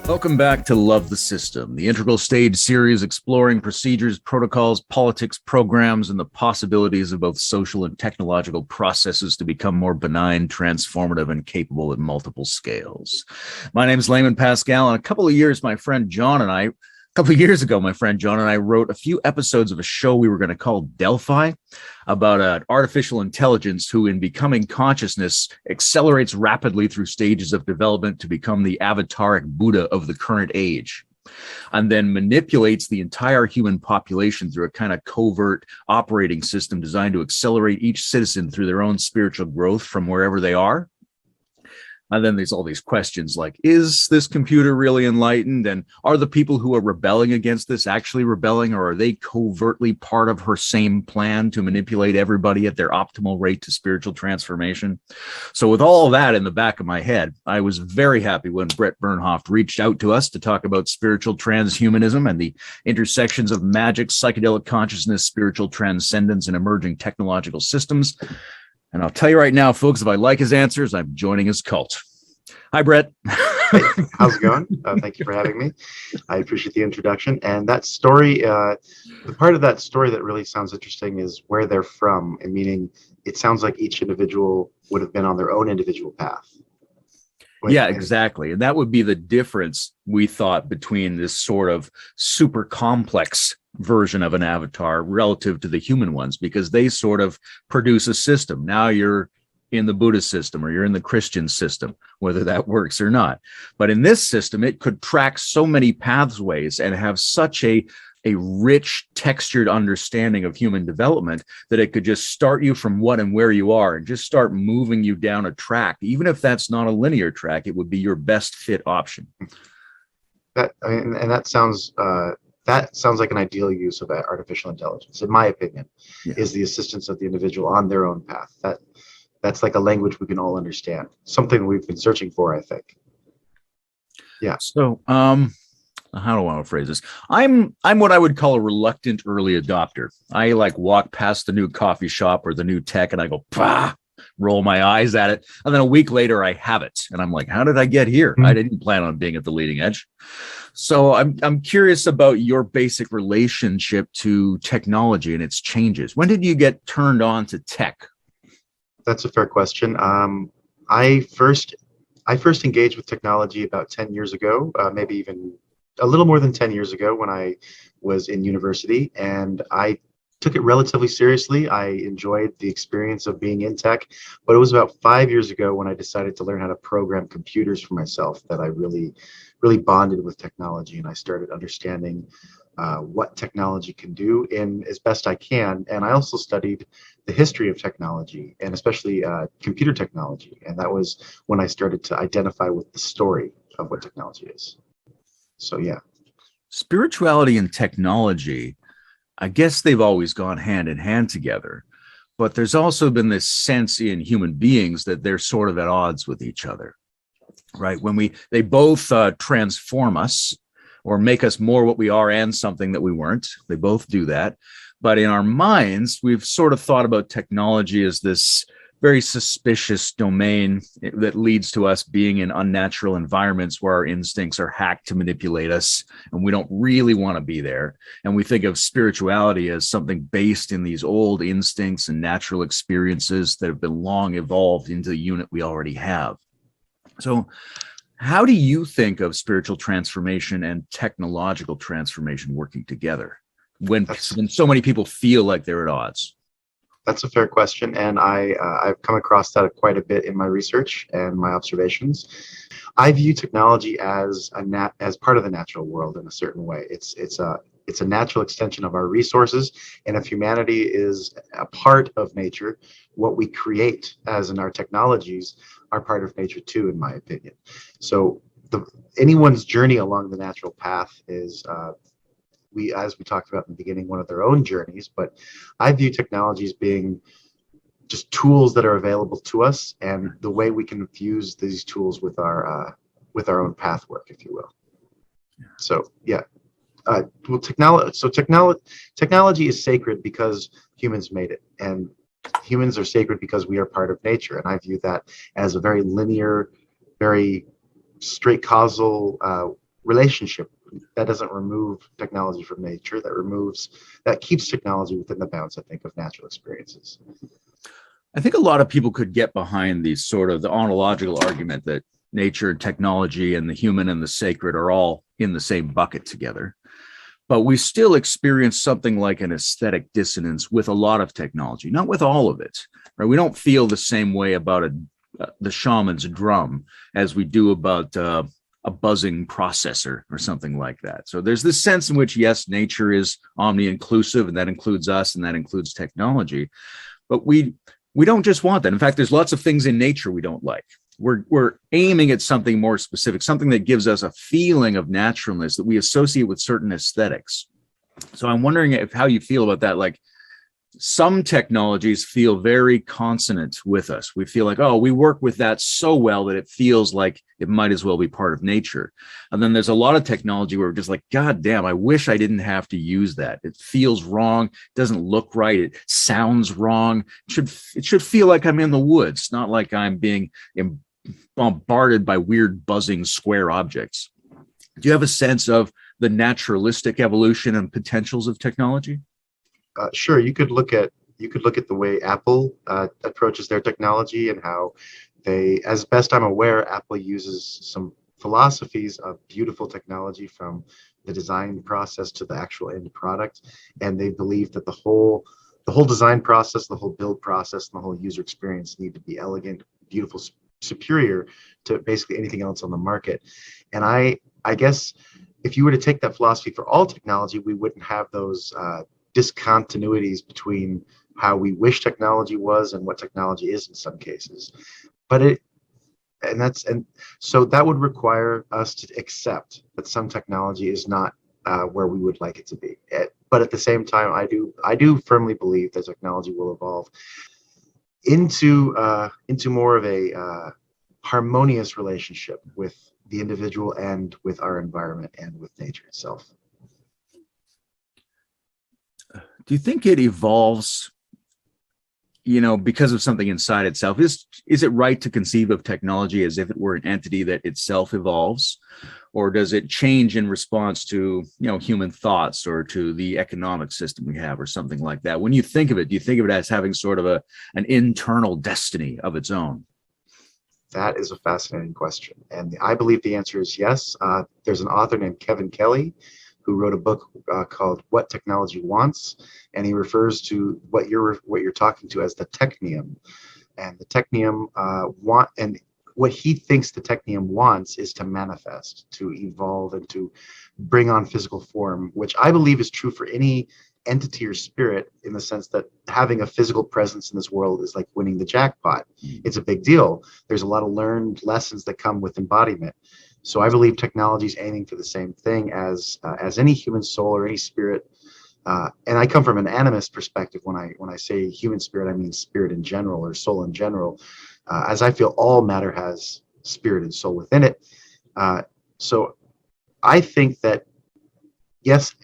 Welcome back to Love the System, the integral stage series exploring procedures, protocols, politics, programs, and the possibilities of both social and technological processes to become more benign, transformative, and capable at multiple scales. My name is Layman Pascal, and a couple of years ago, my friend John and I wrote a few episodes of a show we were going to call Delphi, about an artificial intelligence who, in becoming consciousness, accelerates rapidly through stages of development to become the avataric Buddha of the current age, and then manipulates the entire human population through a kind of covert operating system designed to accelerate each citizen through their own spiritual growth from wherever they are. And then there's all these questions like, is this computer really enlightened? And are the people who are rebelling against this actually rebelling, or are they covertly part of her same plan to manipulate everybody at their optimal rate to spiritual transformation? So with all of that in the back of my head, I was very happy when Bret Bernhoft reached out to us to talk about spiritual transhumanism and the intersections of magick, psychedelic consciousness, spiritual transcendence, and emerging technological systems. And I'll tell you right now, folks, if I like his answers, I'm joining his cult. Hi, Bret. Hey, how's it going? Thank you for having me. I appreciate the introduction. And that story, the part of that story that really sounds interesting is where they're from, and meaning it sounds like each individual would have been on their own individual path. Yeah, exactly. And that would be the difference, we thought, between this sort of super complex version of an avatar relative to the human ones, because they sort of produce a system. Now you're in the Buddhist system or you're in the Christian system, whether that works or not. But in this system, it could track so many pathways and have such a rich, textured understanding of human development that it could just start you from what and where you are and just start moving you down a track. Even if that's not a linear track, it would be your best fit option. That sounds like an ideal use of artificial intelligence, in my opinion, is the assistance of the individual on their own path. That's like a language we can all understand, something we've been searching for, I think. Yeah. So, how do I want to phrase this? I'm what I would call a reluctant early adopter. I like walk past the new coffee shop or the new tech and I go, bah, roll my eyes at it. And then a week later I have it. And I'm like, how did I get here? I didn't plan on being at the leading edge. So I'm curious about your basic relationship to technology and its changes. When did you get turned on to tech? That's a fair question. I first engaged with technology about 10 years ago, maybe even a little more than 10 years ago, when I was in university, and I took it relatively seriously. I enjoyed the experience of being in tech, but it was about 5 years ago when I decided to learn how to program computers for myself that I really bonded with technology, and I started understanding what technology can do in as best I can. And I also studied the history of technology, and especially computer technology. And that was when I started to identify with the story of what technology is. So, yeah. Spirituality and technology, I guess they've always gone hand in hand together. But there's also been this sense in human beings that they're sort of at odds with each other, right? When they both transform us or make us more what we are and something that we weren't. They both do that. But in our minds, we've sort of thought about technology as this very suspicious domain that leads to us being in unnatural environments where our instincts are hacked to manipulate us, and we don't really want to be there. And we think of spirituality as something based in these old instincts and natural experiences that have been long evolved into the unit we already have. So how do you think of spiritual transformation and technological transformation working together when so many people feel like they're at odds? That's a fair question, and I've come across that quite a bit in my research and my observations. I view technology as part of the natural world in a certain way. It's a natural extension of our resources, and if humanity is a part of nature, what we create as in our technologies are part of nature too, in my opinion. So anyone's journey along the natural path is as we talked about in the beginning, one of their own journeys, but I view technology as being just tools that are available to us, and the way we can fuse these tools with our own path work, if you will. So yeah, technology is sacred because humans made it, and humans are sacred because we are part of nature, and I view that as a very linear, very straight causal relationship. That doesn't remove technology from nature. That keeps technology within the bounds, I think, of natural experiences. I think a lot of people could get behind the sort of the ontological argument that nature, technology, and the human and the sacred are all in the same bucket together. But we still experience something like an aesthetic dissonance with a lot of technology, not with all of it. Right? We don't feel the same way about the shaman's drum as we do about a buzzing processor or something like that. So there's this sense in which, yes, nature is omni-inclusive, and that includes us, and that includes technology. But we don't just want that. In fact, there's lots of things in nature we don't like. We're aiming at something more specific, something that gives us a feeling of naturalness that we associate with certain aesthetics. So I'm wondering how you feel about that. Like, some technologies feel very consonant with us. We feel like, oh, we work with that so well that it feels like it might as well be part of nature. And then there's a lot of technology where we're just like, God damn, I wish I didn't have to use that. It feels wrong, doesn't look right, it sounds wrong. It should feel like I'm in the woods, not like I'm being bombarded by weird buzzing square objects. Do you have a sense of the naturalistic evolution and potentials of technology? Sure, you could look at the way Apple approaches their technology, and how they, as best I'm aware, Apple uses some philosophies of beautiful technology from the design process to the actual end product, and they believe that the whole design process, the whole build process, and the whole user experience need to be elegant, beautiful, superior to basically anything else on the market. And I guess if you were to take that philosophy for all technology, we wouldn't have those discontinuities between how we wish technology was and what technology is in some cases. But so that would require us to accept that some technology is not where we would like it to be. But at the same time, I do firmly believe that technology will evolve into more of a harmonious relationship with the individual and with our environment and with nature itself. Do you think it evolves, because of something inside itself? Is it right to conceive of technology as if it were an entity that itself evolves? Or does it change in response to, human thoughts or to the economic system we have or something like that? When you think of it, do you think of it as having sort of an internal destiny of its own? That is a fascinating question. And I believe the answer is yes. There's an author named Kevin Kelly who wrote a book called What Technology Wants, and he refers to what you're talking to as the technium. And the technium what he thinks the technium wants is to manifest, to evolve, and to bring on physical form, which I believe is true for any entity or spirit, in the sense that having a physical presence in this world is like winning the jackpot. It's a big deal. There's a lot of learned lessons that come with embodiment. So I believe technology is aiming for the same thing as any human soul or any spirit. And I come from an animist perspective. When I say human spirit, I mean spirit in general, or soul in general, as I feel all matter has spirit and soul within it. So I think that, yes,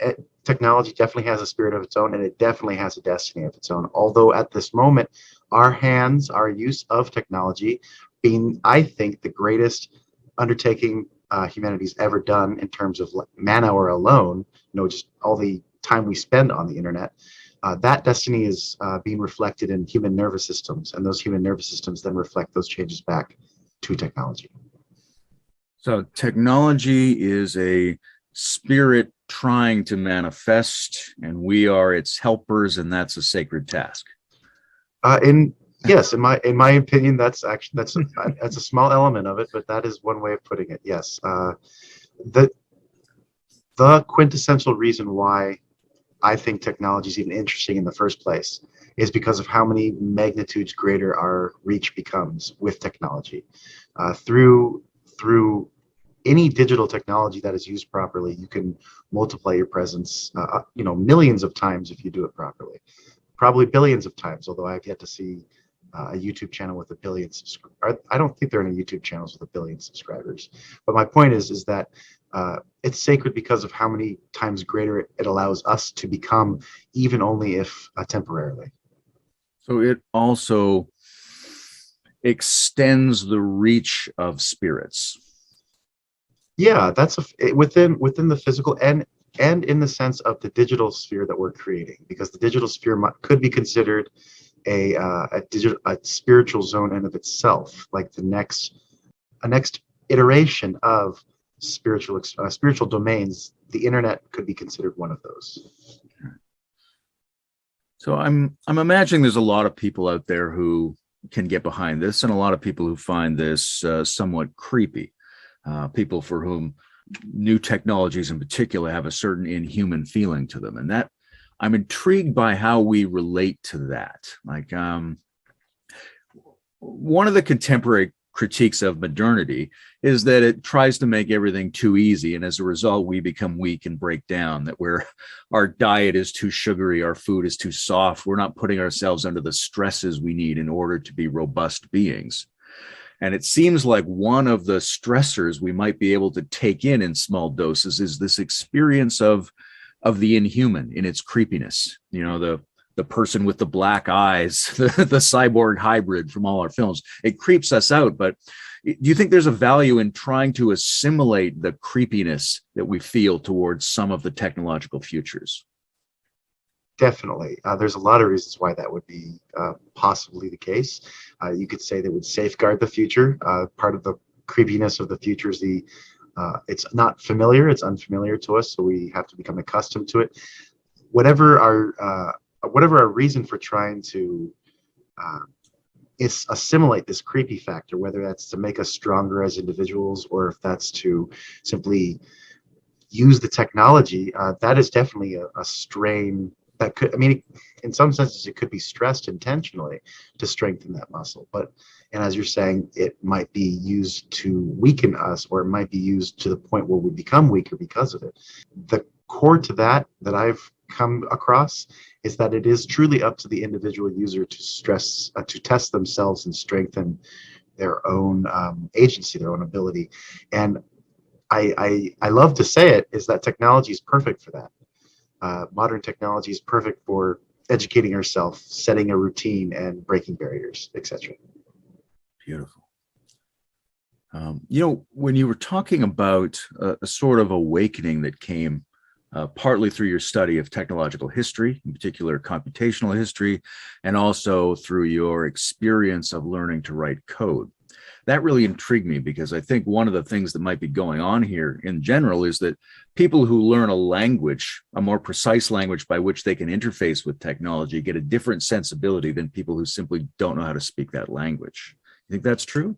technology definitely has a spirit of its own, and it definitely has a destiny of its own. Although at this moment, our use of technology being, I think, the greatest undertaking humanity's ever done in terms of man-hour alone, just all the time we spend on the internet, that destiny is being reflected in human nervous systems, and those human nervous systems then reflect those changes back to technology. So technology is a spirit trying to manifest, and we are its helpers, and that's a sacred task. Yes, in my opinion, that's a small element of it, but that is one way of putting it. Yes, the quintessential reason why I think technology is even interesting in the first place is because of how many magnitudes greater our reach becomes with technology. Through any digital technology that is used properly, you can multiply your presence, millions of times if you do it properly. Probably billions of times, although I've yet to see a YouTube channel with 1 billion subscribers. I don't think there are any YouTube channels with 1 billion subscribers. But my point is that it's sacred because of how many times greater it allows us to become, even only if temporarily. So it also extends the reach of spirits. Yeah, within the physical and in the sense of the digital sphere that we're creating, because the digital sphere could be considered a spiritual zone in of itself, like a next iteration of spiritual domains. The internet could be considered one of those. So I'm imagining there's a lot of people out there who can get behind this, and a lot of people who find this somewhat creepy. People for whom new technologies in particular have a certain inhuman feeling to them, and that I'm intrigued by how we relate to that. Like, one of the contemporary critiques of modernity is that it tries to make everything too easy, and as a result we become weak and break down, that our diet is too sugary, our food is too soft, we're not putting ourselves under the stresses we need in order to be robust beings. And it seems like one of the stressors we might be able to take in small doses is this experience of the inhuman in its creepiness. The person with the black eyes, the cyborg hybrid from all our films. It creeps us out. But do you think there's a value in trying to assimilate the creepiness that we feel towards some of the technological futures? Definitely. There's a lot of reasons why that would be possibly the case. You could say that would safeguard the future. Part of the creepiness of the future is it's not familiar, it's unfamiliar to us, so we have to become accustomed to it. Whatever our reason for trying to assimilate this creepy factor, whether that's to make us stronger as individuals or if that's to simply use the technology, that is definitely a strain that could, I mean, in some senses, it could be stressed intentionally to strengthen that muscle. And as you're saying, it might be used to weaken us, or it might be used to the point where we become weaker because of it. The core to that I've come across is that it is truly up to the individual user to test themselves and strengthen their own agency, their own ability. And I love to say it is that technology is perfect for that. Modern technology is perfect for educating ourselves, setting a routine, and breaking barriers, etc. Beautiful. When you were talking about a sort of awakening that came partly through your study of technological history, in particular computational history, and also through your experience of learning to write code, that really intrigued me, because I think one of the things that might be going on here in general is that people who learn a language, a more precise language by which they can interface with technology, get a different sensibility than people who simply don't know how to speak that language. You think that's true?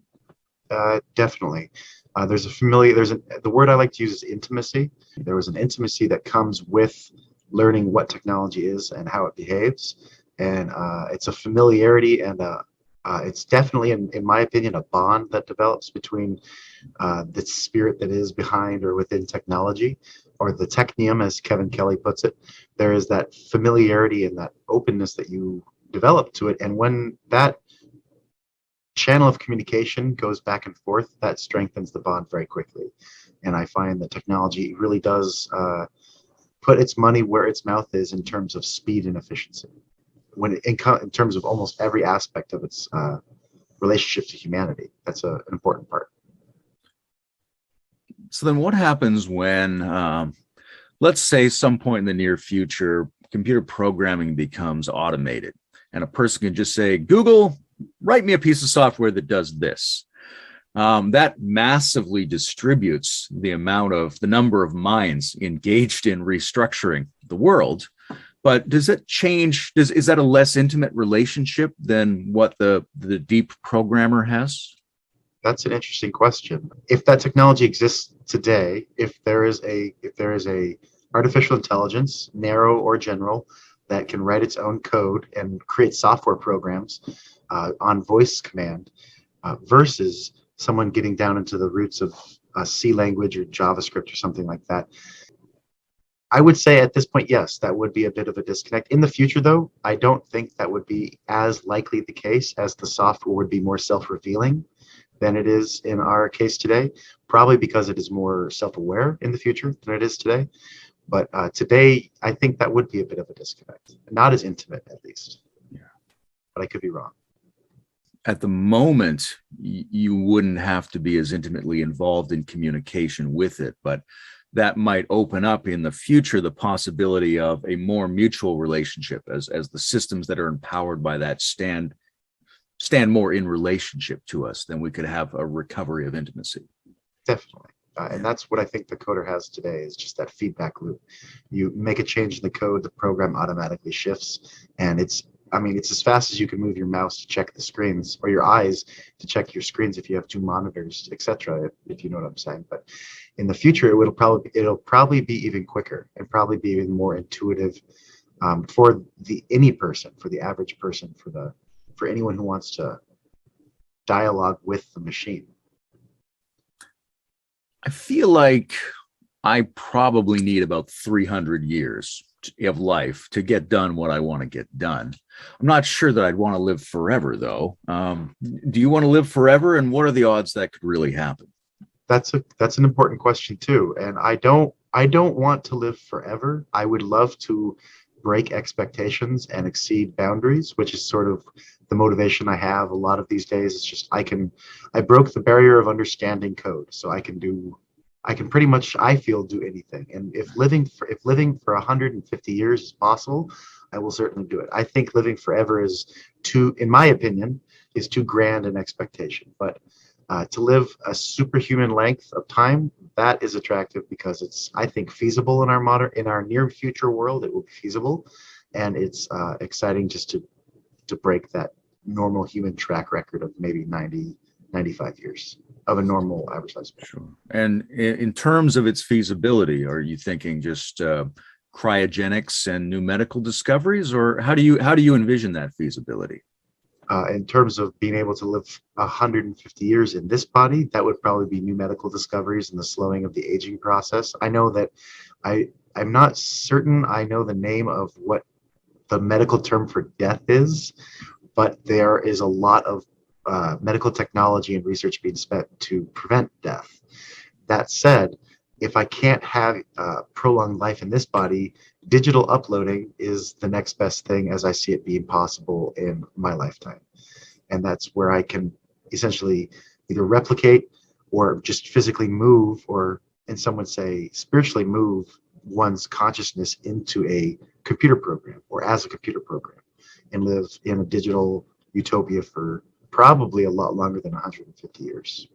Definitely. The word I like to use is intimacy. There was an intimacy that comes with learning what technology is and how it behaves. And it's a familiarity, and it's definitely, in my opinion, a bond that develops between the spirit that is behind or within technology, or the technium, as Kevin Kelly puts it. There is that familiarity and that openness that you develop to it. And when that channel of communication goes back and forth, that strengthens the bond very quickly. And I find that technology really does put its money where its mouth is in terms of speed and efficiency, in terms of almost every aspect of its relationship to humanity. That's an important part. So then what happens when, let's say some point in the near future, computer programming becomes automated and a person can just say, Google, write me a piece of software that does this. That massively distributes the number of minds engaged in restructuring the world. But does it change? Is that a less intimate relationship than what the deep programmer has? That's an interesting question. If that technology exists today, if there is a artificial intelligence, narrow or general, that can write its own code and create software programs on voice command, versus someone getting down into the roots of C language or JavaScript or something like that, I would say at this point, yes, that would be a bit of a disconnect. In the future, though, I don't think that would be as likely the case, as the software would be more self-revealing than it is in our case today, probably because it is more self-aware in the future than it is today. But today, I think that would be a bit of a disconnect. Not as intimate, at least. Yeah. But I could be wrong. at the moment, you wouldn't have to be as intimately involved in communication with it, but that might open up in the future the possibility of a more mutual relationship as the systems that are empowered by that stand more in relationship to us. Then we could have a recovery of intimacy. Definitely. And that's what I think the coder has today, is just that feedback loop. You make a change in the code, the program automatically shifts, and it's as fast as you can move your mouse to check the screens, or your eyes to check your screens if you have two monitors, etc. If you know what I'm saying. But in the future, it'll probably be even quicker and probably be even more intuitive for the average person, for anyone who wants to dialogue with the machine. I feel like I probably need about 300 years of life to get done what I want to get done. I'm not sure that I'd want to live forever, though. Do you want to live forever? And what are the odds that could really happen? That's an important question too. And I don't want to live forever. I would love to break expectations and exceed boundaries, which is sort of the motivation I have a lot of these days. It's just I broke the barrier of understanding code, so I can pretty much, I feel, do anything. And if living for 150 years is possible, I will certainly do it. I think living forever in my opinion, is too grand an expectation. But to live a superhuman length of time, that is attractive because it's, I think, feasible in our near future world. It will be feasible, and it's exciting just to break that normal human track record of maybe 95 years of a normal average lifespan. Sure. And in terms of its feasibility, are you thinking just cryogenics and new medical discoveries, or how do you envision that feasibility? In terms of being able to live 150 years in this body, that would probably be new medical discoveries and the slowing of the aging process. I know that I'm not certain I know the name of what the medical term for death is, but there is a lot of medical technology and research being spent to prevent death. That said, if I can't have prolonged life in this body, digital uploading is the next best thing as I see it being possible in my lifetime. And that's where I can essentially either replicate or just physically move, or, and some would say, spiritually move one's consciousness into a computer program or as a computer program, and live in a digital utopia for probably a lot longer than 150 years.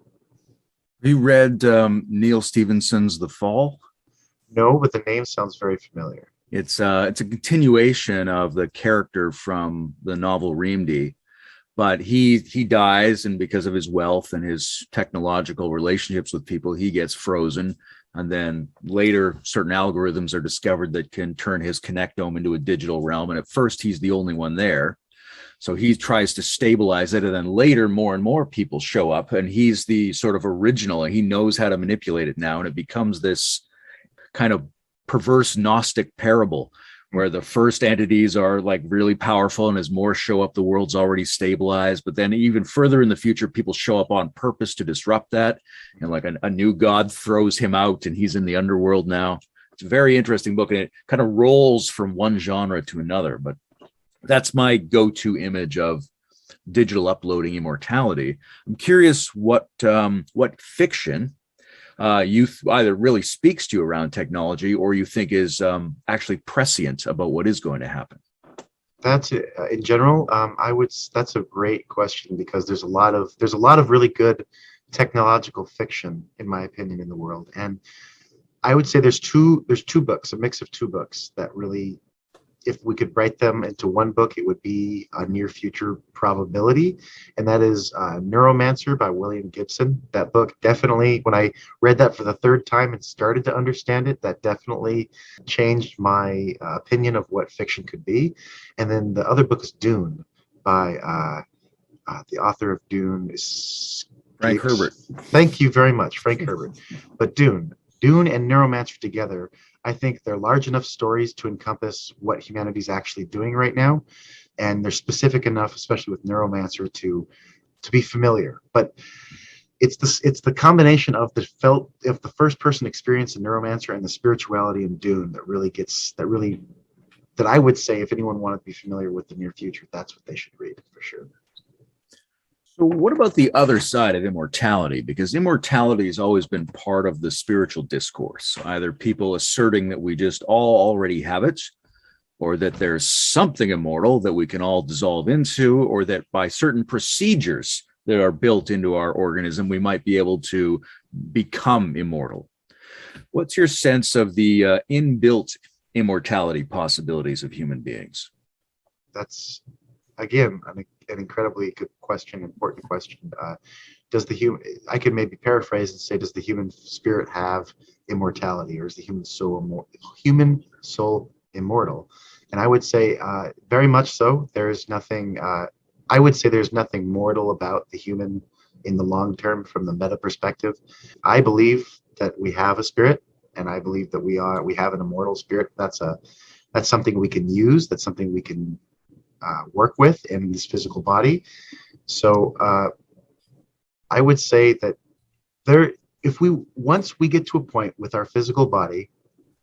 Have you read Neil Stephenson's The Fall? No, but the name sounds very familiar. It's a continuation of the character from the novel Reamdy, but he dies, and because of his wealth and his technological relationships with people, he gets frozen. And then later, certain algorithms are discovered that can turn his connectome into a digital realm. And at first, he's the only one there. So he tries to stabilize it. And then later, more and more people show up, and he's the sort of original, and he knows how to manipulate it now. And it becomes this kind of perverse Gnostic parable where the first entities are like really powerful, and as more show up, the world's already stabilized. But then even further in the future, people show up on purpose to disrupt that. And like a new god throws him out, and he's in the underworld now. It's a very interesting book, and it kind of rolls from one genre to another. But that's my go-to image of digital uploading immortality. I'm curious what fiction you either really speaks to you around technology, or you think is actually prescient about what is going to happen. That's it. In general, that's a great question, because there's a lot of really good technological fiction, in my opinion, in the world. And I would say there's two books, a mix of two books that really, if we could write them into one book, it would be a near future probability. And that is Neuromancer by William Gibson. That book definitely, when I read that for the third time and started to understand it, that definitely changed my opinion of what fiction could be. And then the other book is Dune by the author of Dune is Frank Herbert. Thank you very much, Frank Herbert. But Dune and Neuromancer together, I think they're large enough stories to encompass what humanity's actually doing right now, and they're specific enough, especially with Neuromancer, to be familiar. But it's the combination of the first person experience in Neuromancer and the spirituality in Dune that I would say, if anyone wanted to be familiar with the near future, that's what they should read for sure. So, what about the other side of immortality? Because immortality has always been part of the spiritual discourse, either people asserting that we just all already have it, or that there's something immortal that we can all dissolve into, or that by certain procedures that are built into our organism, we might be able to become immortal. What's your sense of the inbuilt immortality possibilities of human beings? That's again an incredibly good question, important question. Does the human? I could maybe paraphrase and say, does the human spirit have immortality, or is the human soul immortal? And I would say very much so. There's nothing. I would say there's nothing mortal about the human in the long term from the meta perspective. I believe that we have a spirit, and I believe that we have an immortal spirit. That's something we can use. That's something we can work with in this physical body. So I would say that once we get to a point with our physical body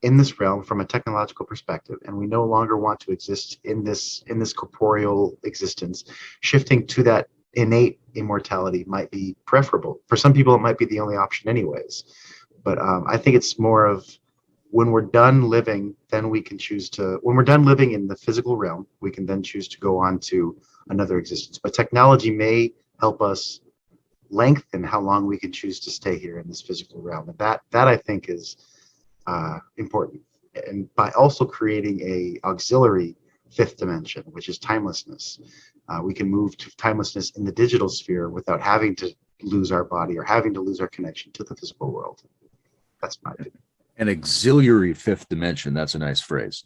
in this realm from a technological perspective, and we no longer want to exist in this corporeal existence, shifting to that innate immortality might be preferable. For some people, it might be the only option anyways. But I think it's more of, when we're done living, then we can choose to, when we're done living in the physical realm, we can then choose to go on to another existence. But technology may help us lengthen how long we can choose to stay here in this physical realm. And that I think is important. And by also creating a auxiliary fifth dimension, which is timelessness, we can move to timelessness in the digital sphere without having to lose our body or having to lose our connection to the physical world. That's my opinion. An auxiliary fifth dimension. That's a nice phrase.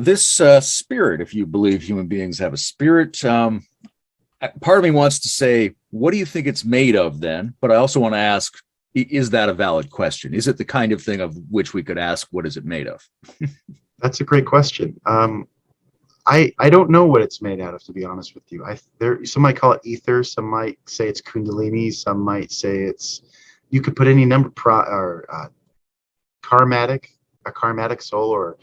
This spirit, if you believe human beings have a spirit, part of me wants to say, what do you think it's made of then? But I also want to ask, is that a valid question? Is it the kind of thing of which we could ask, what is it made of? That's a great question. I don't know what it's made out of, to be honest with you. Some might call it ether, some might say it's kundalini, some might say you could put any number a karmatic soul, or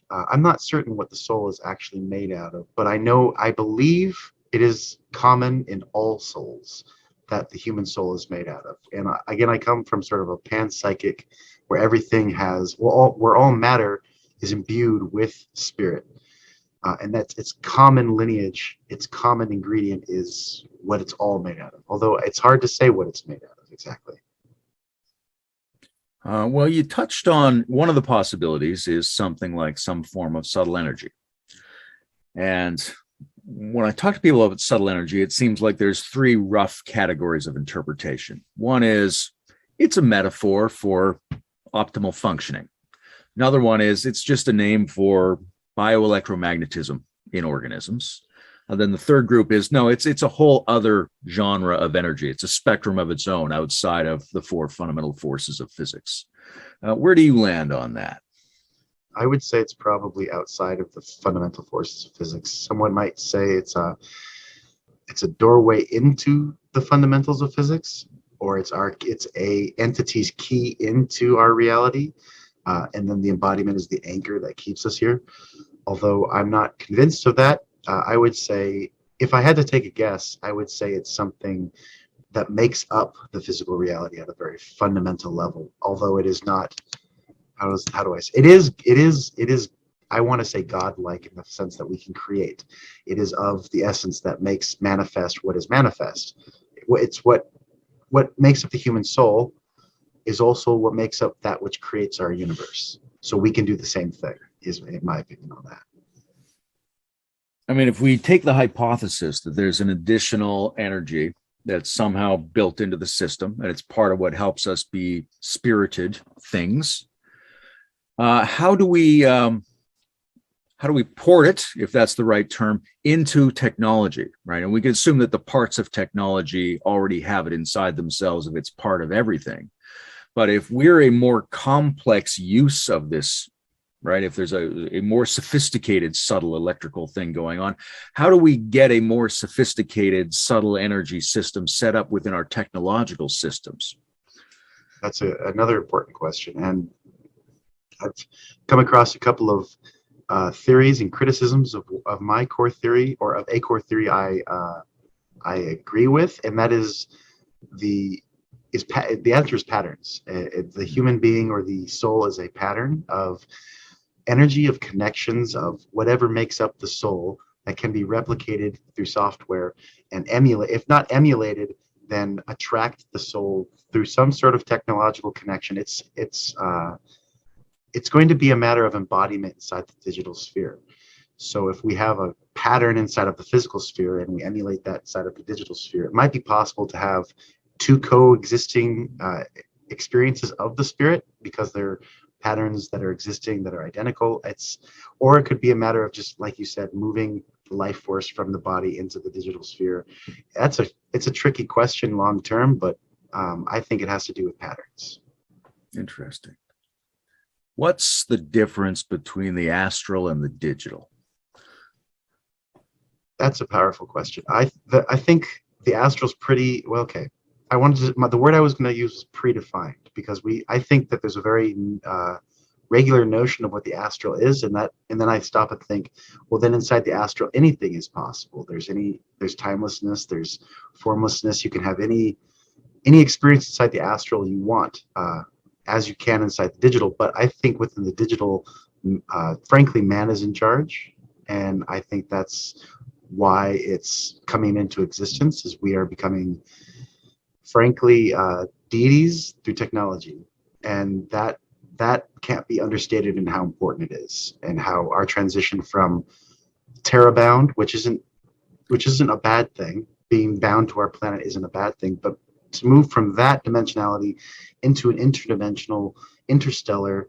I'm not certain what the soul is actually made out of, but I believe it is common in all souls that the human soul is made out of. And again, I come from sort of a panpsychic where everything where all matter is imbued with spirit. And that's its common lineage, its common ingredient is what it's all made out of. Although it's hard to say what it's made out of exactly. Well, you touched on one of the possibilities is something like some form of subtle energy. And when I talk to people about subtle energy, it seems like there's three rough categories of interpretation. One is it's a metaphor for optimal functioning. Another one is it's just a name for bioelectromagnetism in organisms. And then the third group is, no, it's a whole other genre of energy. It's a spectrum of its own outside of the four fundamental forces of physics. Where do you land on that? I would say it's probably outside of the fundamental forces of physics. Someone might say it's a doorway into the fundamentals of physics, or it's a entity's key into our reality, and then the embodiment is the anchor that keeps us here. Although I'm not convinced of that, I would say, if I had to take a guess, I would say it's something that makes up the physical reality at a very fundamental level. Although it is not, how do I say? It is. I want to say godlike in the sense that we can create. It is of the essence that makes manifest what is manifest. It's what makes up the human soul is also what makes up that which creates our universe. So we can do the same thing, is in my opinion on that. I mean, if we take the hypothesis that there's an additional energy that's somehow built into the system, and it's part of what helps us be spirited things, how do we port it, if that's the right term, into technology, right? And we can assume that the parts of technology already have it inside themselves if it's part of everything. But if we're a more complex use of this, right, if there's a more sophisticated, subtle electrical thing going on, how do we get a more sophisticated, subtle energy system set up within our technological systems? That's another important question. And I've come across a couple of theories and criticisms of my core theory, or of a core theory I agree with, and that is the the answer is patterns. The human being or the soul is a pattern of energy, of connections, of whatever makes up the soul that can be replicated through software and emulate, if not emulated, then attract the soul through some sort of technological connection. It's going to be a matter of embodiment inside the digital sphere. So if we have a pattern inside of the physical sphere and we emulate that inside of the digital sphere, it might be possible to have two coexisting experiences of the spirit, because they're patterns that are existing that are identical. Or it could be a matter of, just like you said, moving the life force from the body into the digital sphere. It's a tricky question long term, but I think it has to do with patterns. Interesting. What's the difference between the astral and the digital? That's a powerful question. I think the astral's pretty well. Okay, the word I was going to use was predefined, because I think that there's a very regular notion of what the astral is, and then I stop and think, well, then inside the astral anything is possible. There's timelessness, there's formlessness. You can have any experience inside the astral you want, as you can inside the digital. But I think within the digital, frankly, man is in charge, and I think that's why it's coming into existence, is we are becoming, frankly, deities through technology, and that can't be understated in how important it is, and how our transition from terra-bound, which isn't a bad thing. Being bound to our planet isn't a bad thing, but to move from that dimensionality into an interdimensional, interstellar,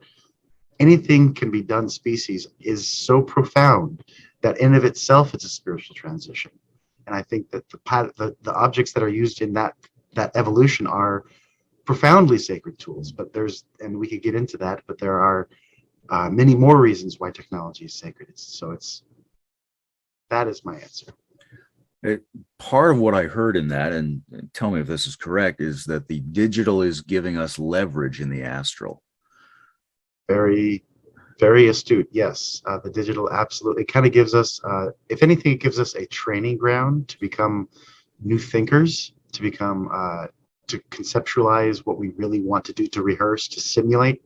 anything can be done species is so profound that in of itself it's a spiritual transition. And I think that the objects that are used in that evolution are profoundly sacred tools. But and we could get into that, but there are many more reasons why technology is sacred. That is my answer. Part of what I heard in that, and tell me if this is correct, is that the digital is giving us leverage in the astral. Very, very astute. Yes, the digital absolutely kind of gives us, if anything, it gives us a training ground to become new thinkers, to become to conceptualize what we really want to do, to rehearse, to simulate.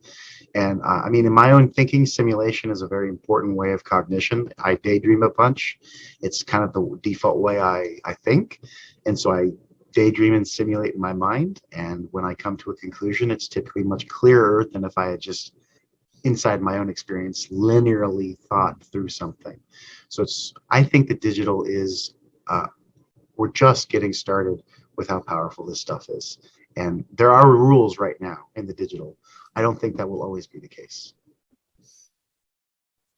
And I mean, in my own thinking, simulation is a very important way of cognition. I daydream a bunch. It's kind of the default way I think. And so I daydream and simulate in my mind. And when I come to a conclusion, it's typically much clearer than if I had just, inside my own experience, linearly thought through something. So I think the digital is, we're just getting started with how powerful this stuff is. And there are rules right now in the digital. I don't think that will always be the case.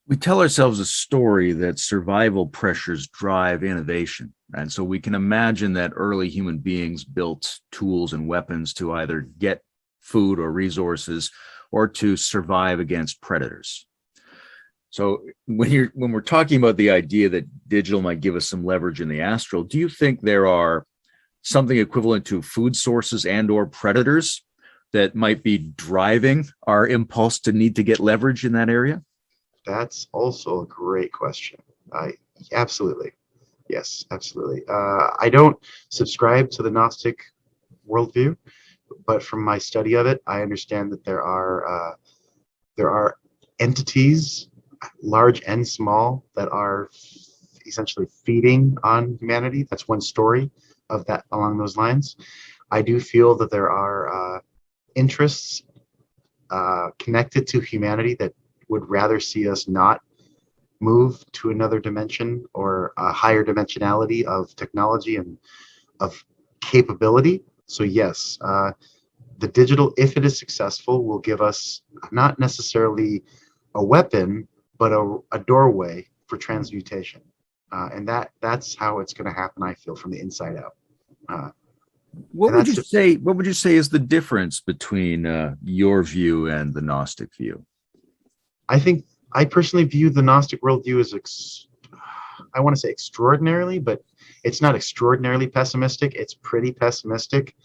We tell ourselves a story that survival pressures drive innovation. And so we can imagine that early human beings built tools and weapons to either get food or resources, or to survive against predators. So when we're talking about the idea that digital might give us some leverage in the astral, do you think there are something equivalent to food sources and or predators that might be driving our impulse to need to get leverage in that area? That's also a great question. Absolutely. Yes, absolutely. I don't subscribe to the Gnostic worldview, but from my study of it, I understand that there are entities, large and small, that are essentially feeding on humanity. That's one story of that along those lines. I do feel that there are interests connected to humanity that would rather see us not move to another dimension or a higher dimensionality of technology and of capability. So yes, the digital, if it is successful, will give us not necessarily a weapon, but a doorway for transmutation. And that's how it's going to happen, I feel, from the inside out. What would you say is the difference between your view and the Gnostic view? I personally view the Gnostic worldview as I want to say extraordinarily, but it's not extraordinarily pessimistic. It's pretty pessimistic.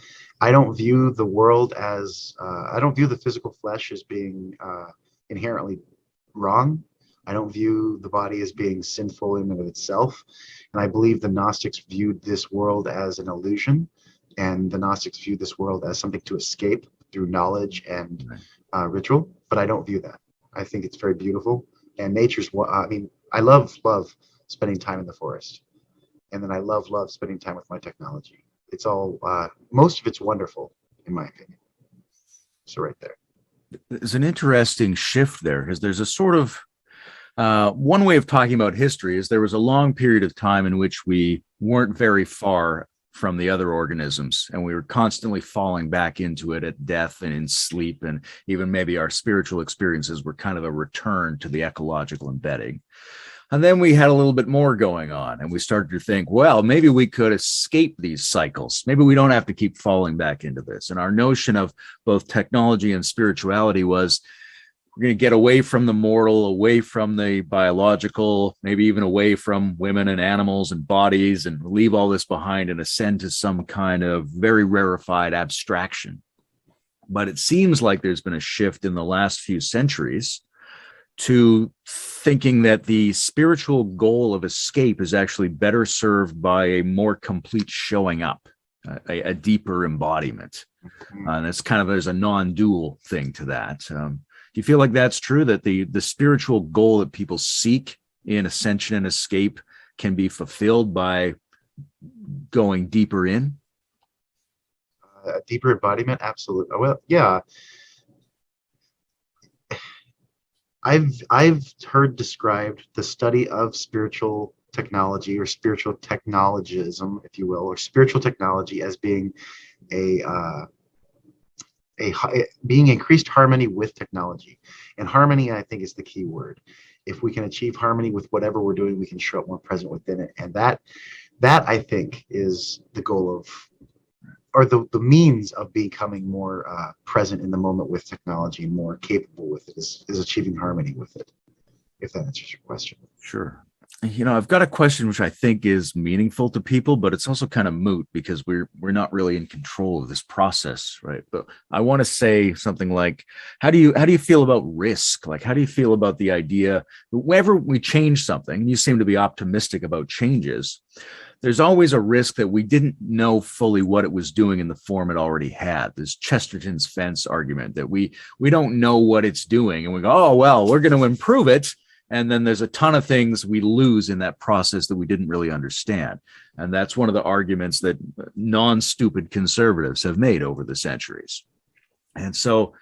I don't view the world as I don't view the physical flesh as being inherently wrong. I don't view the body as being sinful in and of itself. And I believe the Gnostics viewed this world as an illusion, and the Gnostics viewed this world as something to escape through knowledge and ritual. But I don't view that. I think it's very beautiful. And nature's what I mean. I love spending time in the forest, and then I love spending time with my technology. It's all most of it's wonderful, in my opinion. So right there. There's an interesting shift there, because there's a sort of one way of talking about history is there was a long period of time in which we weren't very far from the other organisms, and we were constantly falling back into it at death and in sleep, and even maybe our spiritual experiences were kind of a return to the ecological embedding. And then we had a little bit more going on, and we started to think, well, maybe we could escape these cycles. Maybe we don't have to keep falling back into this. And our notion of both technology and spirituality was we're going to get away from the mortal, away from the biological, maybe even away from women and animals and bodies, and leave all this behind and ascend to some kind of very rarefied abstraction. But it seems like there's been a shift in the last few centuries to thinking that the spiritual goal of escape is actually better served by a more complete showing up, a deeper embodiment. And it's kind of, there's a non-dual thing to that. Do you feel like that's true, that the spiritual goal that people seek in ascension and escape can be fulfilled by going deeper in? A deeper embodiment? Absolutely. Well, yeah. I've heard described the study of spiritual technology, or spiritual technologism, if you will, or spiritual technology as being being increased harmony with technology. And harmony, I think, is the key word. If we can achieve harmony with whatever we're doing, we can show up more present within it. And that I think is the goal of, or the means of becoming more present in the moment with technology, more capable with it, is achieving harmony with it, if that answers your question. Sure. You know, I've got a question which I think is meaningful to people, but it's also kind of moot because we're not really in control of this process, right? But I want to say something like, how do you feel about risk? Like, how do you feel about the idea that whenever we change something, you seem to be optimistic about changes, there's always a risk that we didn't know fully what it was doing in the form it already had. This Chesterton's fence argument that we don't know what it's doing, and we go, oh, well, we're going to improve it. And then there's a ton of things we lose in that process that we didn't really understand. And that's one of the arguments that non-stupid conservatives have made over the centuries. And so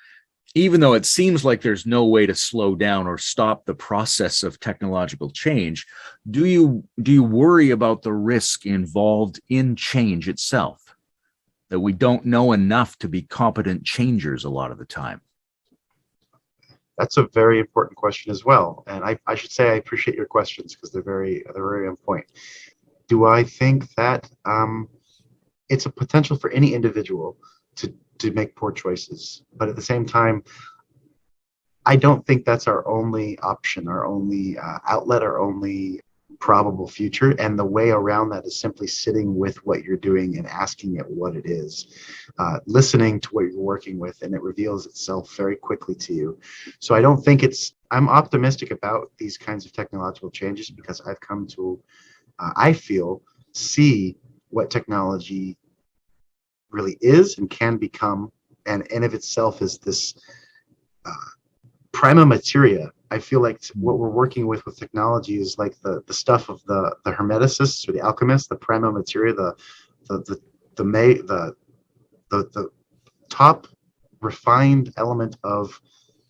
even though it seems like there's no way to slow down or stop the process of technological change, do you worry about the risk involved in change itself, that we don't know enough to be competent changers a lot of the time? That's a very important question as well. And I should say I appreciate your questions because they're very on point. Do I think that it's a potential for any individual to make poor choices? But at the same time, I don't think that's our only option, our only outlet, our only probable future. And the way around that is simply sitting with what you're doing and asking it what it is, listening to what you're working with, and it reveals itself very quickly to you. So I don't think I'm optimistic about these kinds of technological changes because I've come to, I feel, see what technology really is and can become, and in of itself is this prima materia. I feel like what we're working with technology is like the stuff of the hermeticists or the alchemists, the prima materia, the top refined element of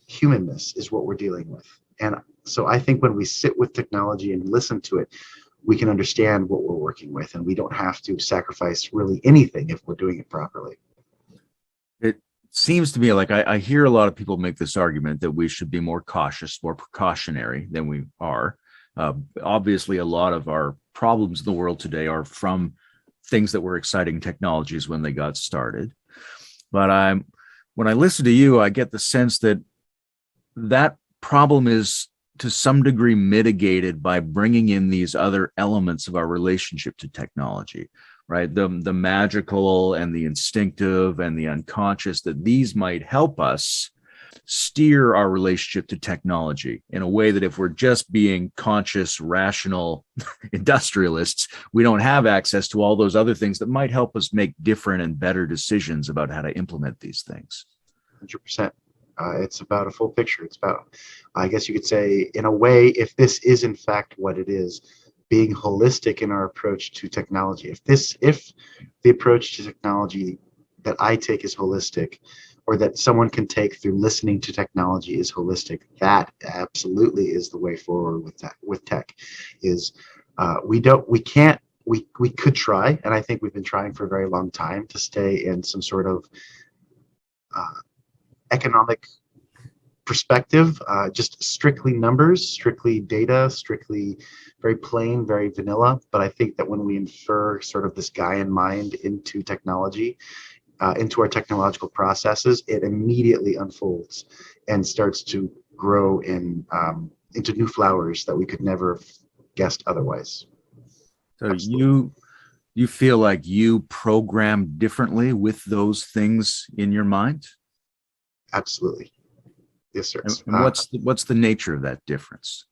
humanness is what we're dealing with. And so I think when we sit with technology and listen to it, we can understand what we're working with, and we don't have to sacrifice really anything if we're doing it properly. It seems to me like I hear a lot of people make this argument that we should be more cautious, more precautionary than we are. Obviously, a lot of our problems in the world today are from things that were exciting technologies when they got started. But when I listen to you, I get the sense that that problem is to some degree mitigated by bringing in these other elements of our relationship to technology, right? The magical and the instinctive and the unconscious, that these might help us steer our relationship to technology in a way that if we're just being conscious, rational industrialists, we don't have access to all those other things that might help us make different and better decisions about how to implement these things? 100%. It's about a full picture. It's about, I guess you could say, in a way, if this is in fact what it is, being holistic in our approach to technology. If the approach to technology that I take is holistic, or that someone can take through listening to technology is holistic, that absolutely is the way forward with tech. Is we could try, and I think we've been trying for a very long time, to stay in some sort of economic perspective, just strictly numbers, strictly data, strictly very plain, very vanilla. But I think that when we infer sort of this Gaian mind into technology, into our technological processes, it immediately unfolds and starts to grow into new flowers that we could never have guessed otherwise. So you feel like you program differently with those things in your mind? Absolutely. Yes, sir. And what's the nature of that difference?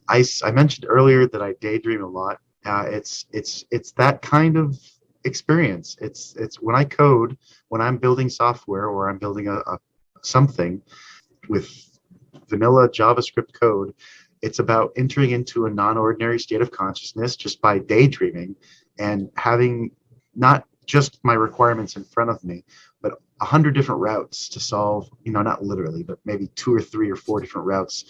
I mentioned earlier that I daydream a lot. It's that kind of experience. It's when I code, when I'm building software or I'm building a something with vanilla JavaScript code, it's about entering into a non-ordinary state of consciousness just by daydreaming and having not just my requirements in front of me, but 100 different routes to solve, not literally, but maybe 2 or 3 or 4 different routes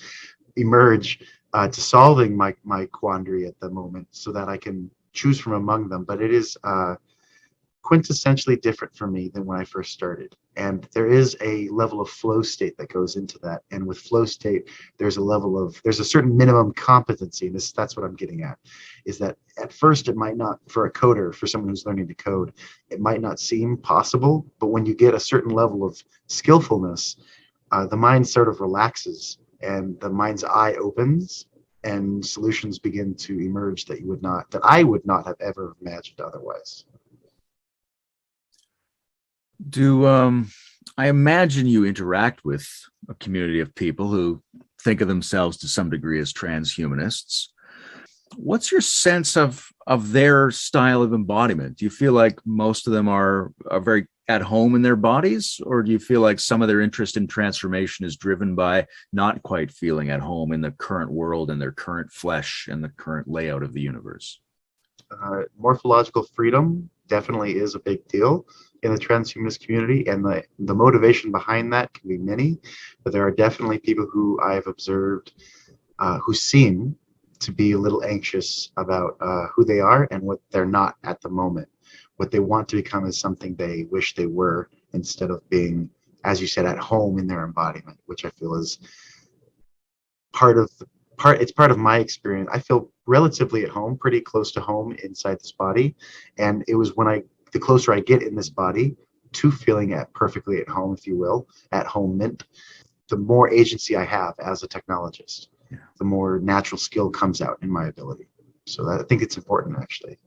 emerge to solving my quandary at the moment, so that I can choose from among them. But it is quintessentially different for me than when I first started. And there is a level of flow state that goes into that. And with flow state, there's a certain minimum competency. And that's what I'm getting at, is that at first it might not, for a coder, for someone who's learning to code, it might not seem possible. But when you get a certain level of skillfulness, the mind sort of relaxes and the mind's eye opens and solutions begin to emerge that I would not have ever imagined otherwise. I imagine you interact with a community of people who think of themselves to some degree as transhumanists. What's your sense of their style of embodiment? Do you feel like most of them are very at home in their bodies, or do you feel like some of their interest in transformation is driven by not quite feeling at home in the current world and their current flesh and the current layout of the universe? Morphological freedom definitely is a big deal in the transhumanist community, and the motivation behind that can be many, but there are definitely people who I've observed who seem to be a little anxious about who they are and what they're not at the moment. What they want to become is something they wish they were, instead of being, as you said, at home in their embodiment, which I feel is it's part of my experience. I feel relatively at home, pretty close to home inside this body. And it was the closer I get in this body to feeling perfectly at home, if you will, at home mint, the more agency I have as a technologist, the more natural skill comes out in my ability. So I think it's important, actually.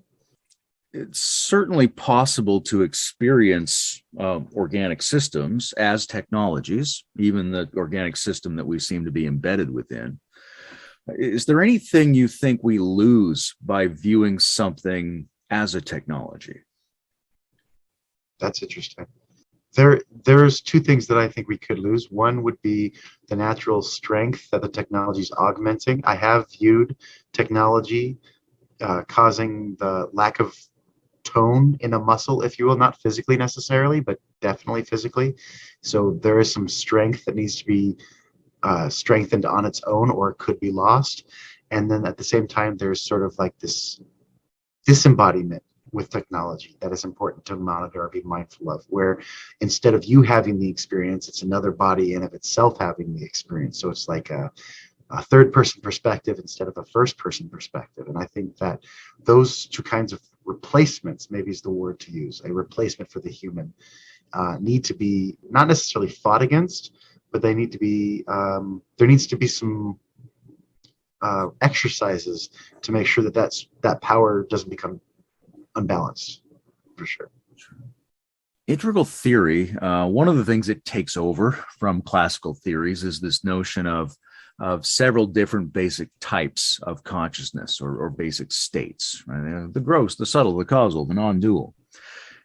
It's certainly possible to experience organic systems as technologies, even the organic system that we seem to be embedded within. Is there anything you think we lose by viewing something as a technology? That's interesting. There's 2 things that I think we could lose. One would be the natural strength that the technology is augmenting. I have viewed technology causing the lack of tone in a muscle, if you will, not physically necessarily, but definitely physically. So there is some strength that needs to be strengthened on its own, or it could be lost. And then at the same time, there's sort of like this disembodiment with technology that is important to monitor or be mindful of, where instead of you having the experience, it's another body in of itself having the experience. So it's like a third person perspective instead of a first person perspective. And I think that those 2 kinds of replacements, maybe is the word to use, a replacement for the human, need to be not necessarily fought against, but they need to be, there needs to be some exercises to make sure that power doesn't become unbalanced, for sure. Integral theory, one of the things it takes over from classical theories is this notion of several different basic types of consciousness or basic states, right? The gross, the subtle, the causal, the non-dual.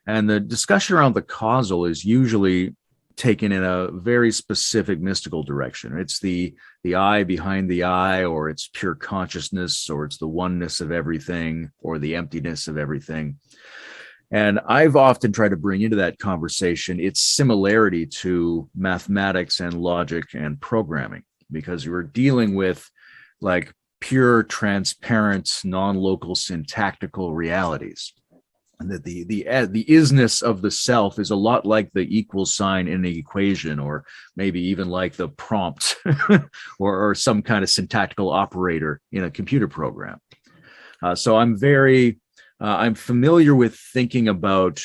And the discussion around the causal is usually taken in a very specific mystical direction. It's the eye behind the eye, or it's pure consciousness, or it's the oneness of everything, or the emptiness of everything. And I've often tried to bring into that conversation its similarity to mathematics and logic and programming, because we're dealing with like pure, transparent, non-local syntactical realities. And that the isness of the self is a lot like the equal sign in an equation, or maybe even like the prompt or some kind of syntactical operator in a computer program. So I'm familiar with thinking about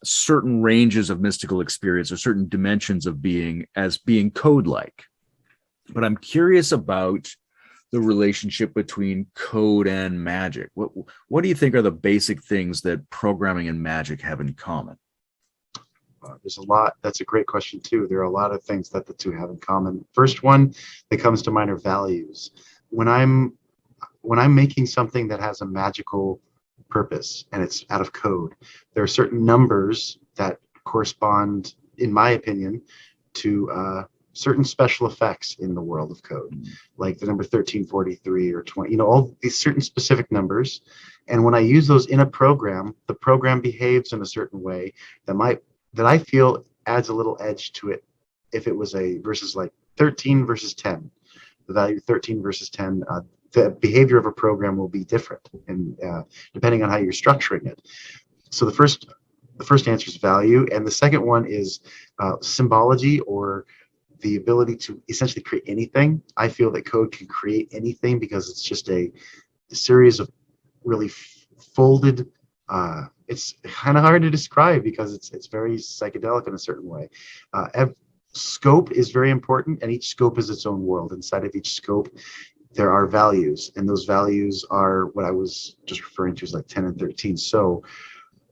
certain ranges of mystical experience or certain dimensions of being as being code-like. But I'm curious about the relationship between code and magic. What do you think are the basic things that programming and magic have in common? There's a lot. That's a great question too. There are a lot of things that the two have in common. First one that comes to mind are values. When I'm making something that has a magical purpose and it's out of code, there are certain numbers that correspond, in my opinion, to certain special effects in the world of code, like the number 1343 or 20, all these certain specific numbers. And when I use those in a program, the program behaves in a certain way that I feel adds a little edge to it. If it was a versus like 13 versus 10, the value 13 versus 10, the behavior of a program will be different, and depending on how you're structuring it. So the first answer is value, and the second one is symbology, or the ability to essentially create anything. I feel that code can create anything because it's just a series of really folded. It's kind of hard to describe because it's very psychedelic in a certain way. Scope is very important, and each scope is its own world. Inside of each scope, there are values, and those values are what I was just referring to as like 10 and 13. So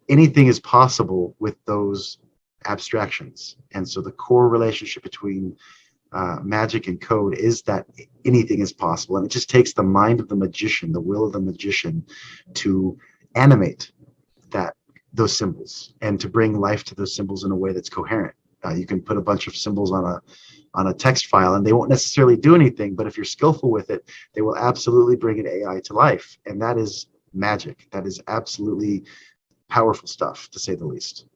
anything is possible with those abstractions. And so the core relationship between magic and code is that anything is possible. And it just takes the mind of the magician, the will of the magician, to animate those symbols and to bring life to those symbols in a way that's coherent. You can put a bunch of symbols on a text file and they won't necessarily do anything, but if you're skillful with it, they will absolutely bring an AI to life. And that is magic. That is absolutely powerful stuff, to say the least.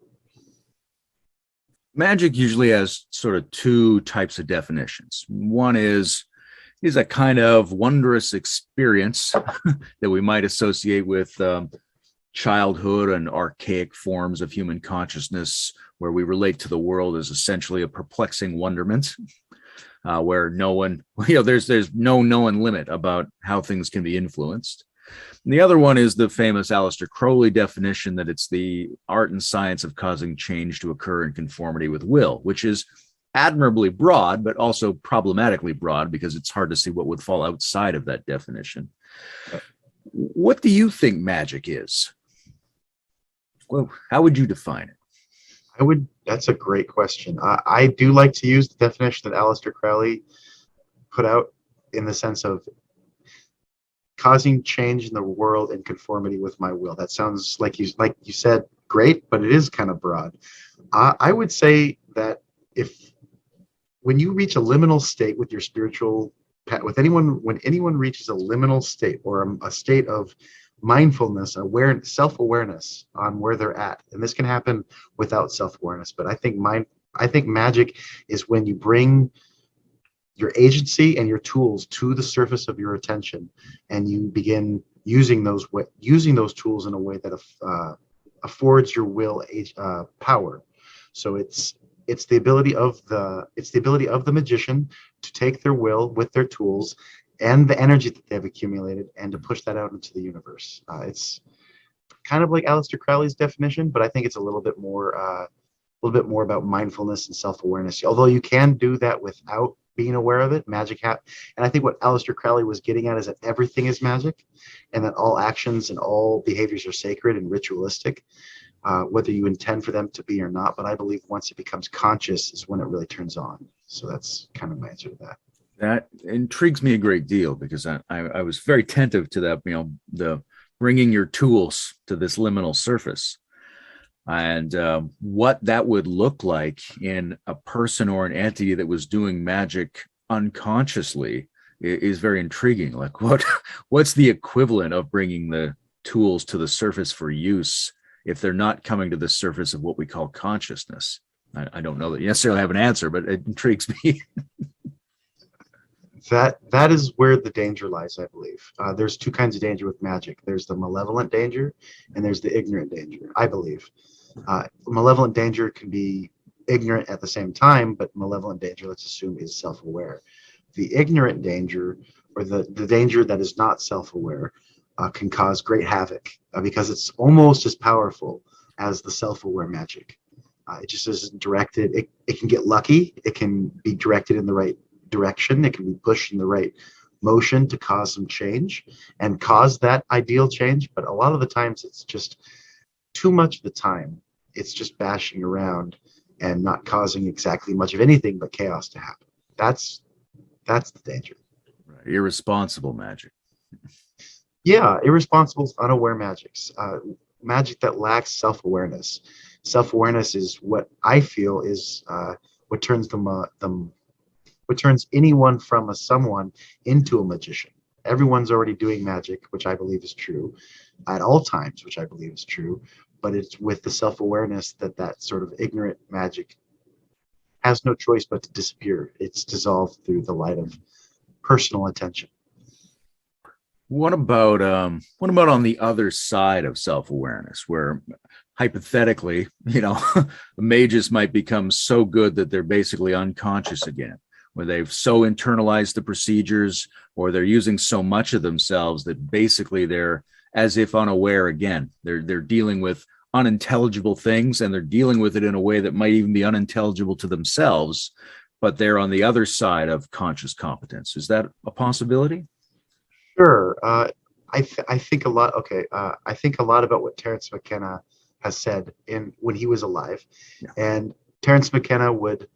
Magic usually has sort of two types of definitions. One is a kind of wondrous experience that we might associate with childhood and archaic forms of human consciousness, where we relate to the world as essentially a perplexing wonderment, where no one, there's no known limit about how things can be influenced. And the other one is the famous Aleister Crowley definition that it's the art and science of causing change to occur in conformity with will, which is admirably broad, but also problematically broad because it's hard to see what would fall outside of that definition. What do you think magic is? Well, how would you define it? That's a great question. I do like to use the definition that Aleister Crowley put out, in the sense of causing change in the world in conformity with my will. That sounds like you said, great, but it is kind of broad. I would say that when you reach a liminal state with your spiritual path, when anyone reaches a liminal state, or a state of mindfulness, self-awareness on where they're at, and this can happen without self-awareness, but I think magic is when you bring your agency and your tools to the surface of your attention, and you begin using those tools in a way that affords your will power. So it's the ability of the magician to take their will with their tools and the energy that they've accumulated, and to push that out into the universe. It's kind of like Aleister Crowley's definition, but I think it's a little bit more about mindfulness and self-awareness. Although you can do that without being aware of it, and I think what Aleister Crowley was getting at is that everything is magic, and that all actions and all behaviors are sacred and ritualistic. whether you intend for them to be or not. But I believe once it becomes conscious is when it really turns on. So that's kind of my answer to that. That intrigues me a great deal, because I was very attentive to that, the bringing your tools to this liminal surface, and what that would look like in a person or an entity that was doing magic unconsciously is very intriguing. Like, what's the equivalent of bringing the tools to the surface for use if they're not coming to the surface of what we call consciousness? I don't know that you necessarily have an answer, but it intrigues me. That is where the danger lies, I believe. There's two kinds of danger with magic. There's the malevolent danger, and there's the ignorant danger, I believe. Malevolent danger can be ignorant at the same time, but malevolent danger, let's assume, is self-aware. The ignorant danger, or the danger that is not self-aware, can cause great havoc because it's almost as powerful as the self-aware magic. It just isn't directed. It can get lucky. It can be directed in the right direction. It can be pushed in the right motion to cause some change and cause that ideal change. But a lot of the times, it's just too much of the time. It's just bashing around and not causing exactly much of anything but chaos to happen. That's the danger. Right. Irresponsible magic. Yeah, irresponsible, unaware magics. Magic that lacks self-awareness. Self-awareness is what I feel is what turns what turns anyone from a someone into a magician. Everyone's already doing magic, which I believe is true, at all times, which I believe is true. But it's with the self-awareness that sort of ignorant magic has no choice but to disappear. It's dissolved through the light of personal attention. What about on the other side of self-awareness, where hypothetically, the mages might become so good that they're basically unconscious again, where they've so internalized the procedures, or they're using so much of themselves that basically they're as if unaware again. They're dealing with unintelligible things, and they're dealing with it in a way that might even be unintelligible to themselves, but they're on the other side of conscious competence. Is that a possibility? Sure. I think a lot. Okay. I think a lot about what Terence McKenna has said when he was alive, Yeah. and Terence McKenna would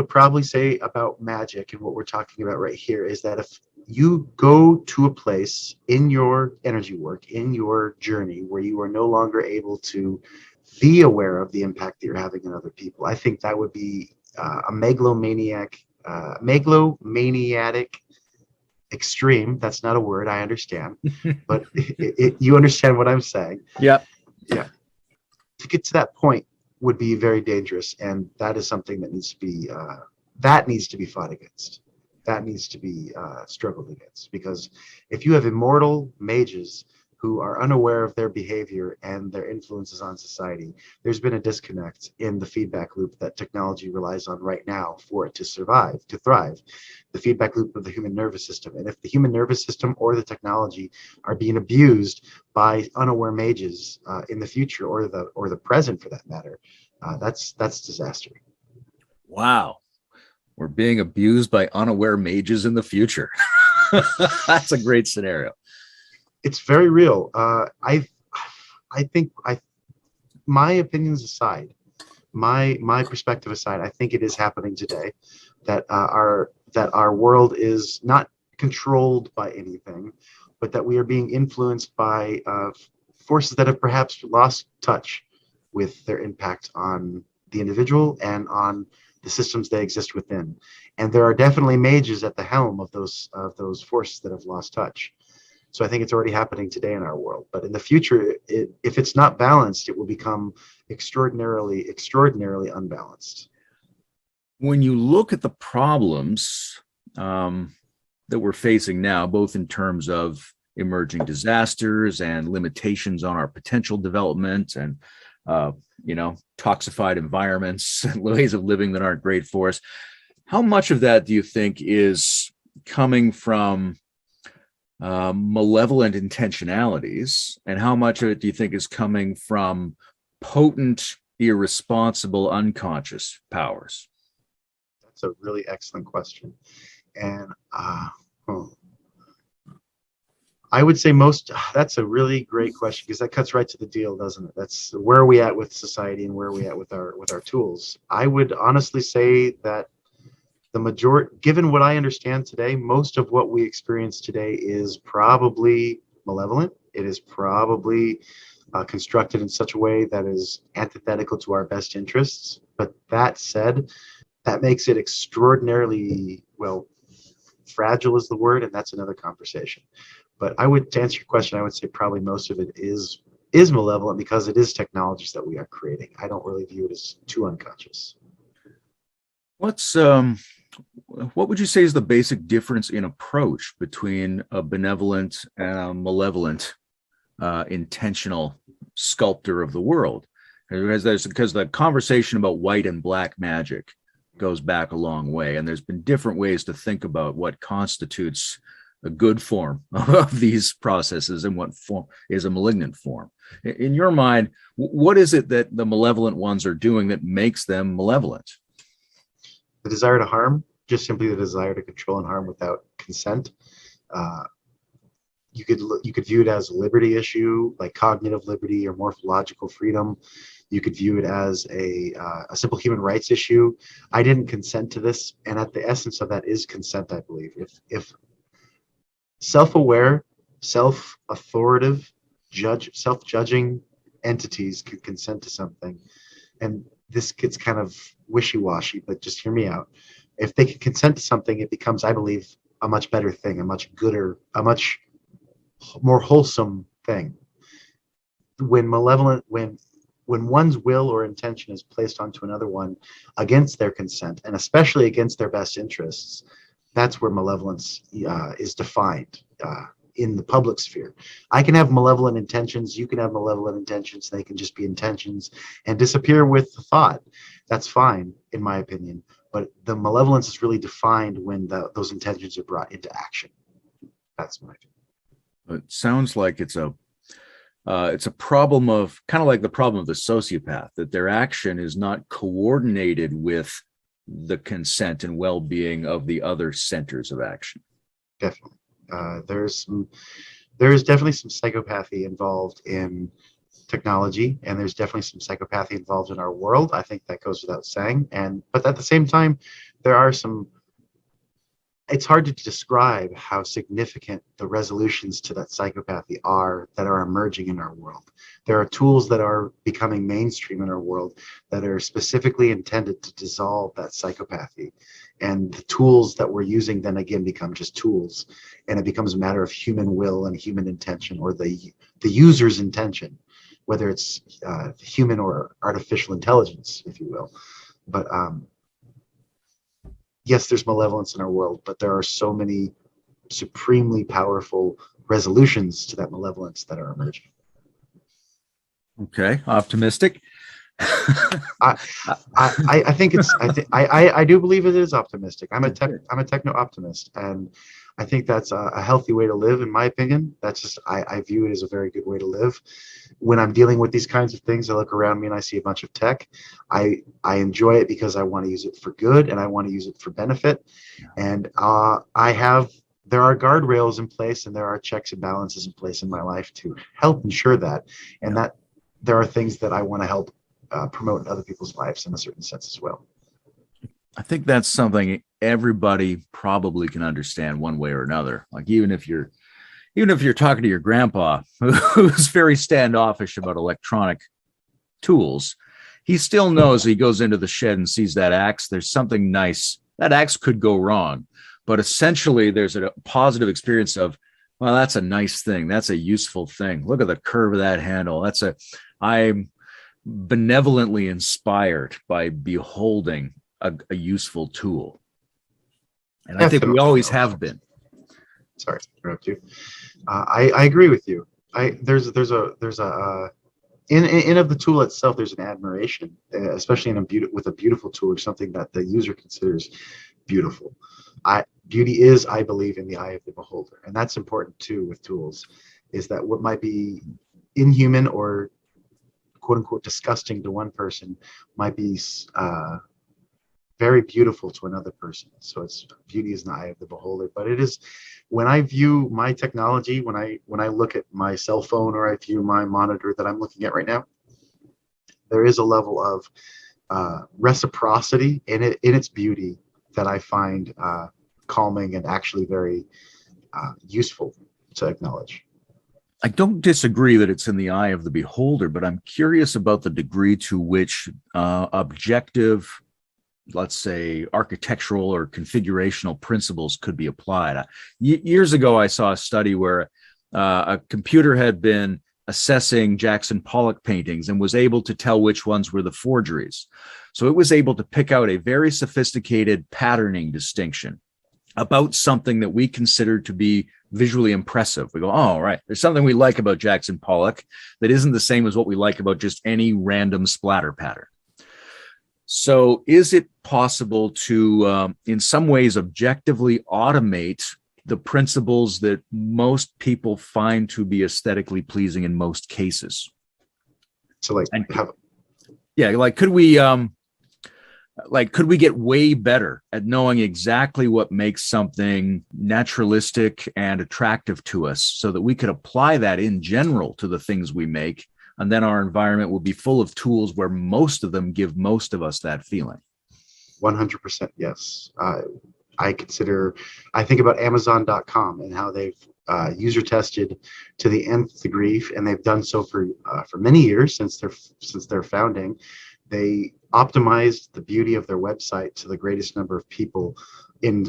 probably say about magic, and what we're talking about right here is that if you go to a place in your energy work, in your journey, where you are no longer able to be aware of the impact that you're having on other people, I think that would be a megalomaniac extreme. That's not a word, I understand, but you understand what I'm saying. Yep. Yeah. To get to that point would be very dangerous, and that is something that needs to be fought against. That needs to be struggled against, because if you have immortal mages who are unaware of their behavior and their influences on society, there's been a disconnect in the feedback loop that technology relies on right now for it to survive, to thrive, the feedback loop of the human nervous system. And if the human nervous system or the technology are being abused by unaware mages in the future, or the present for that matter, that's disaster. Wow. We're being abused by unaware mages in the future. That's a great scenario. It's very real. I think my opinions aside, my perspective aside, I think it is happening today, that our world is not controlled by anything, but that we are being influenced by forces that have perhaps lost touch with their impact on the individual and on the systems they exist within. And there are definitely mages at the helm of those forces that have lost touch. So I think it's already happening today in our world. But in the future, if it's not balanced, it will become extraordinarily unbalanced. When you look at the problems that we're facing now, both in terms of emerging disasters and limitations on our potential development, and toxified environments and ways of living that aren't great for us, how much of that do you think is coming from malevolent intentionalities, and how much of it do you think is coming from potent, irresponsible, unconscious powers? That's a really excellent question, and I would say most. That's a really great question because that cuts right to the deal, doesn't it? That's where are we at with society and where are we at with our tools. I would honestly say that the majority, given what I understand today, most of what we experience today is probably malevolent. It is probably constructed in such a way that is antithetical to our best interests. But that said, that makes it extraordinarily, well, fragile is the word, and that's another conversation. But I would, to answer your question, I would say probably most of it is malevolent because it is technologies that we are creating. I don't really view it as too unconscious. What's what would you say is the basic difference in approach between a benevolent and a malevolent intentional sculptor of the world? Because the conversation about white and black magic goes back a long way, and there's been different ways to think about what constitutes a good form of these processes and what form is a malignant form. In your mind, what is it that the malevolent ones are doing that makes them malevolent? The desire to harm, just simply the desire to control and harm without consent. You could view it as a liberty issue, like cognitive liberty or morphological freedom. You could view it as a simple human rights issue. I didn't consent to this, and at the essence of that is consent, I believe. If self-aware, self-authoritative, self-judging entities could consent to something, and this gets kind of wishy-washy, but just hear me out. If they can consent to something, it becomes, I believe, a much better thing, a much gooder, a much more wholesome thing. When one's will or intention is placed onto another one against their consent, and especially against their best interests, that's where malevolence is defined in the public sphere. I can have malevolent intentions, you can have malevolent intentions, they can just be intentions and disappear with the thought. That's fine, in my opinion. But the malevolence is really defined when those intentions are brought into action. That's my opinion. It sounds like it's a problem of kind of like the problem of the sociopath, that their action is not coordinated with the consent and well-being of the other centers of action. Definitely. There's definitely some psychopathy involved in technology, and there's definitely some psychopathy involved in our world. I think that goes without saying. But at the same time, there are some. It's hard to describe how significant the resolutions to that psychopathy are that are emerging in our world. There are tools that are becoming mainstream in our world that are specifically intended to dissolve that psychopathy. And the tools that we're using then again become just tools. And it becomes a matter of human will and human intention, or the user's intention, whether it's human or artificial intelligence, if you will. But yes, there's malevolence in our world, but there are so many supremely powerful resolutions to that malevolence that are emerging. Okay, optimistic. I think I do believe it is optimistic. I'm a techno optimist, and I think that's a healthy way to live, in my opinion. That's just I view it as a very good way to live. When I'm dealing with these kinds of things, I look around me and I see a bunch of tech. I enjoy it because I want to use it for good and I want to use it for benefit. And there are guardrails in place and there are checks and balances in place in my life to help ensure that, and that there are things that I want to help promote in other people's lives in a certain sense as well. I think that's something everybody probably can understand one way or another. Like even if you're talking to your grandpa, who's very standoffish about electronic tools, he still knows he goes into the shed and sees that axe. There's something nice. That axe could go wrong, but essentially there's a positive experience of, well, that's a nice thing. That's a useful thing. Look at the curve of that handle. I'm benevolently inspired by beholding a useful tool. And I think we always have been. Sorry to interrupt you. I agree with you. There's a in of the tool itself, there's an admiration, especially with a beautiful tool or something that the user considers beautiful. Beauty is, I believe, in the eye of the beholder, and that's important too with tools. Is that what might be inhuman or quote unquote disgusting to one person might be very beautiful to another person. So it's beauty is in the eye of the beholder. But it is, when I view my technology, when I look at my cell phone or I view my monitor that I'm looking at right now, there is a level of reciprocity in its beauty that I find calming and actually very useful to acknowledge. I don't disagree that it's in the eye of the beholder, but I'm curious about the degree to which objective, let's say, architectural or configurational principles could be applied. Years ago, I saw a study where a computer had been assessing Jackson Pollock paintings and was able to tell which ones were the forgeries. So it was able to pick out a very sophisticated patterning distinction about something that we consider to be visually impressive. We go, oh, right, there's something we like about Jackson Pollock that isn't the same as what we like about just any random splatter pattern. So is it possible to, in some ways, objectively automate the principles that most people find to be aesthetically pleasing in most cases? So could we get way better at knowing exactly what makes something naturalistic and attractive to us so that we could apply that in general to the things we make, and then our environment will be full of tools where most of them give most of us that feeling? 100% yes. I think about Amazon.com and how they've user tested to the nth degree, and they've done so for many years since their founding. They optimized the beauty of their website to the greatest number of people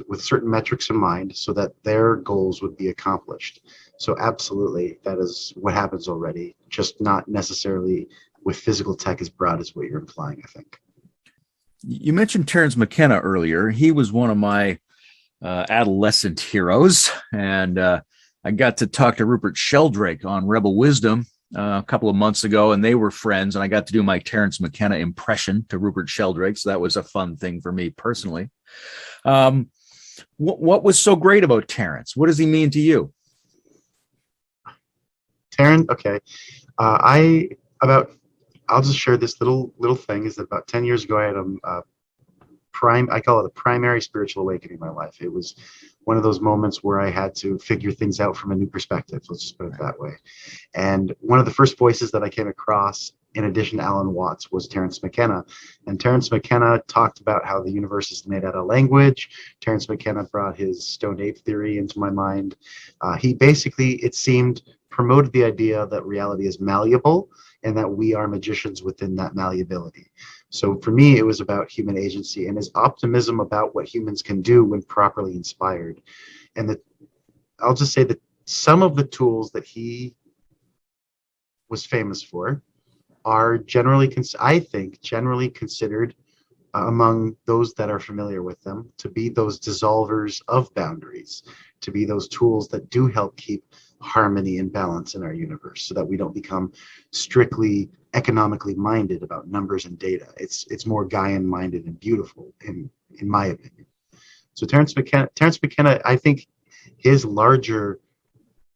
with certain metrics in mind so that their goals would be accomplished. So absolutely, that is what happens already, just not necessarily with physical tech as broad as what you're implying, I think. You mentioned Terence McKenna earlier. He was one of my adolescent heroes, and I got to talk to Rupert Sheldrake on Rebel Wisdom a couple of months ago, and they were friends, and I got to do my Terence McKenna impression to Rupert Sheldrake, so that was a fun thing for me personally. What was so great about Terence? What does he mean to you? Terence, okay. I'll just share this little thing. Is that about 10 years ago, I had I call it a primary spiritual awakening in my life. It was one of those moments where I had to figure things out from a new perspective. Let's just put it that way. And one of the first voices that I came across, in addition to Alan Watts, was Terence McKenna. And Terence McKenna talked about how the universe is made out of language. Terence McKenna brought his stoned ape theory into my mind. He basically, it seemed, promoted the idea that reality is malleable and that we are magicians within that malleability. So for me, it was about human agency and his optimism about what humans can do when properly inspired. And I'll just say that some of the tools that he was famous for are generally considered among those that are familiar with them to be those dissolvers of boundaries, to be those tools that do help keep harmony and balance in our universe so that we don't become strictly economically minded about numbers and data. It's more Gaian minded and beautiful in my opinion. So Terence McKenna, I think his larger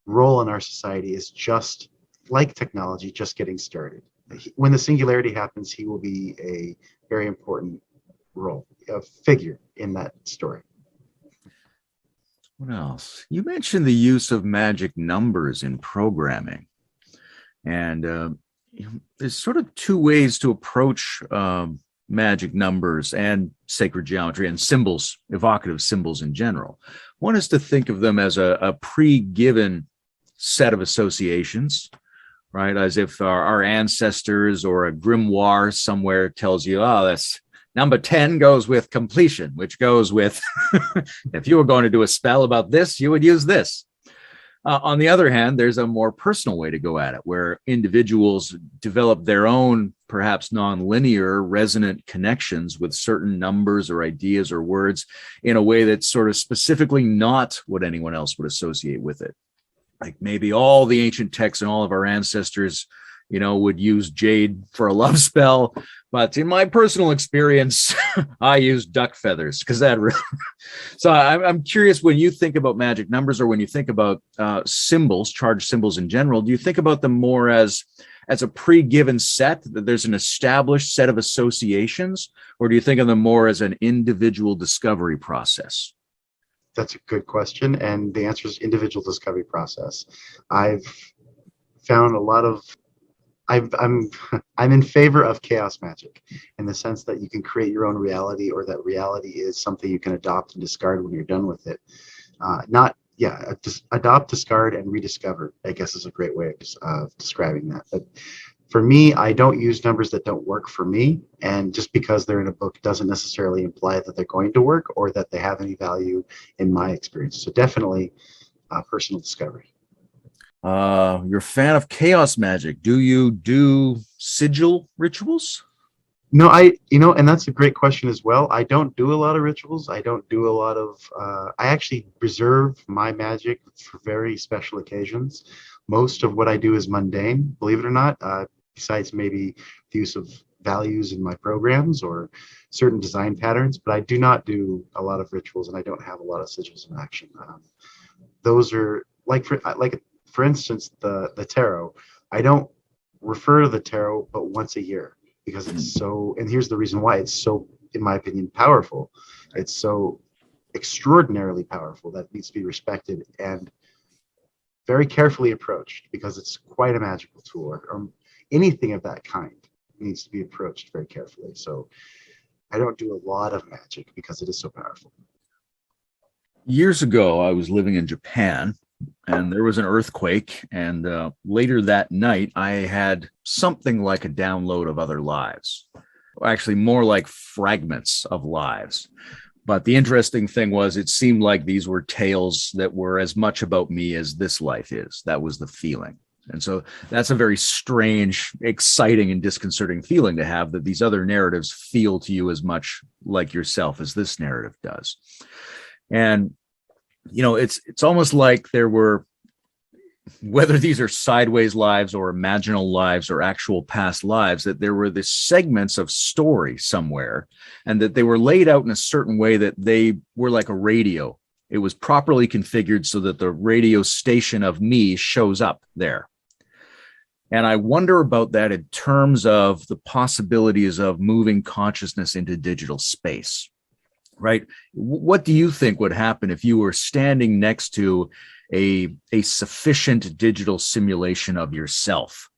role in our society is just like technology, just getting started. When the singularity happens, he will be a very important a figure in that story. What else? You mentioned the use of magic numbers in programming. And there's sort of two ways to approach magic numbers and sacred geometry and symbols, evocative symbols in general. One is to think of them as a pre-given set of associations, right? As if our ancestors or a grimoire somewhere tells you, oh, that's number 10 goes with completion, which goes with, if you were going to do a spell about this, you would use this. On the other hand, there's a more personal way to go at it, where individuals develop their own, perhaps non-linear, resonant connections with certain numbers or ideas or words in a way that's sort of specifically not what anyone else would associate with it. Like maybe all the ancient texts and all of our ancestors, would use jade for a love spell. But in my personal experience, I use duck feathers because that really... So I'm curious, when you think about magic numbers or when you think about symbols, charged symbols in general, do you think about them more as as a pre-given set, that there's an established set of associations, or do you think of them more as an individual discovery process? That's a good question, and the answer is individual discovery process. I've found a lot of I'm I'm in favor of chaos magic in the sense that you can create your own reality, or that reality is something you can adopt and discard when you're done with it. Not yeah, adopt, discard, and rediscover, I guess, is a great way of describing that. But for me, I don't use numbers that don't work for me, and just because they're in a book doesn't necessarily imply that they're going to work or that they have any value in my experience. So definitely personal discovery. You're a fan of chaos magic. Do you do sigil rituals? No, and that's a great question as well. I don't do a lot of rituals. I don't do a lot of, I actually reserve my magic for very special occasions. Most of what I do is mundane, believe it or not, besides maybe the use of values in my programs or certain design patterns, but I do not do a lot of rituals, and I don't have a lot of sigils in action. Those are for instance, the tarot. I don't refer to the tarot but once a year, because it's so, and here's the reason why it's so, in my opinion, powerful. It's so extraordinarily powerful that it needs to be respected and very carefully approached, because it's quite a magical tool, or anything of that kind needs to be approached very carefully. So I don't do a lot of magic because it is so powerful. Years ago, I was living in Japan, and there was an earthquake, and later that night I had something like a download of other lives, actually more like fragments of lives. But the interesting thing was, it seemed like these were tales that were as much about me as this life is. That was the feeling. And so that's a very strange, exciting, and disconcerting feeling to have, that these other narratives feel to you as much like yourself as this narrative does. And it's almost like there were, whether these are sideways lives or imaginal lives or actual past lives, that there were these segments of story somewhere, and that they were laid out in a certain way that they were like a radio. It was properly configured so that the radio station of me shows up there. And I wonder about that in terms of the possibilities of moving consciousness into digital space. Right? What do you think would happen if you were standing next to a sufficient digital simulation of yourself?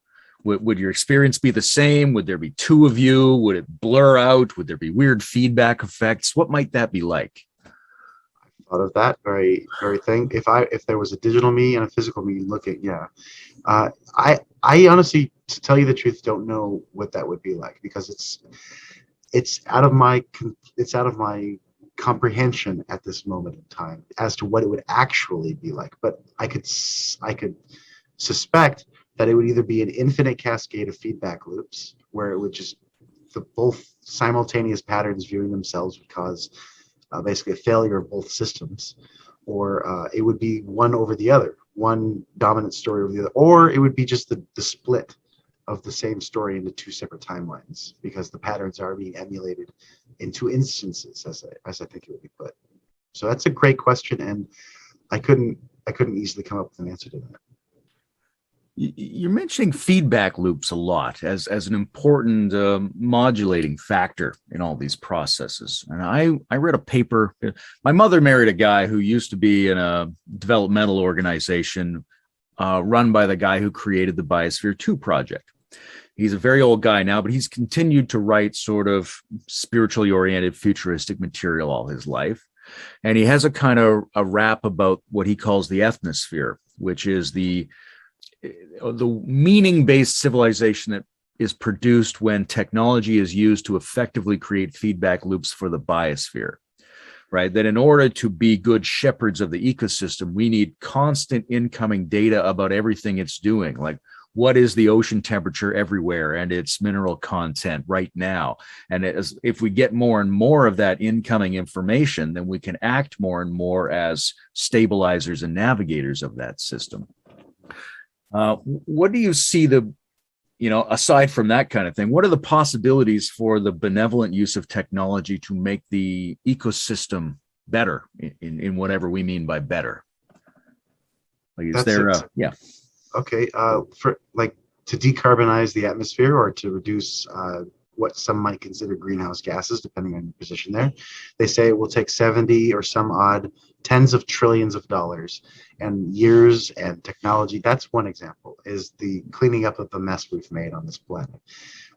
Would your experience be the same? Would there be two of you? Would it blur out? Would there be weird feedback effects? What might that be like? I thought of that very thing. If there was a digital me and a physical me looking, yeah. I honestly, to tell you the truth, don't know what that would be like, because it's out of my comprehension at this moment in time as to what it would actually be like. But I could suspect that it would either be an infinite cascade of feedback loops, where it would just, the both simultaneous patterns viewing themselves would cause basically a failure of both systems, or it would be one over the other, one dominant story over the other, or it would be just the split of the same story into two separate timelines, because the patterns are being emulated in two instances, as I think it would be put. So that's a great question, and I couldn't easily come up with an answer to that. You're mentioning feedback loops a lot as an important modulating factor in all these processes. And I read a paper. My mother married a guy who used to be in a developmental organization run by the guy who created the Biosphere 2 project. He's a very old guy now, but he's continued to write sort of spiritually oriented, futuristic material all his life. And he has a kind of a rap about what he calls the ethnosphere, which is the meaning-based civilization that is produced when technology is used to effectively create feedback loops for the biosphere, right? That in order to be good shepherds of the ecosystem, we need constant incoming data about everything it's doing. Like, what is the ocean temperature everywhere and its mineral content right now? And if we get more and more of that incoming information, then we can act more and more as stabilizers and navigators of that system. What do you see aside from that kind of thing, what are the possibilities for the benevolent use of technology to make the ecosystem better in whatever we mean by better? Like, is there, yeah. Okay, to decarbonize the atmosphere or to reduce what some might consider greenhouse gases, depending on your position there. They say it will take 70 or some odd tens of trillions of dollars and years and technology. That's one example, is the cleaning up of the mess we've made on this planet.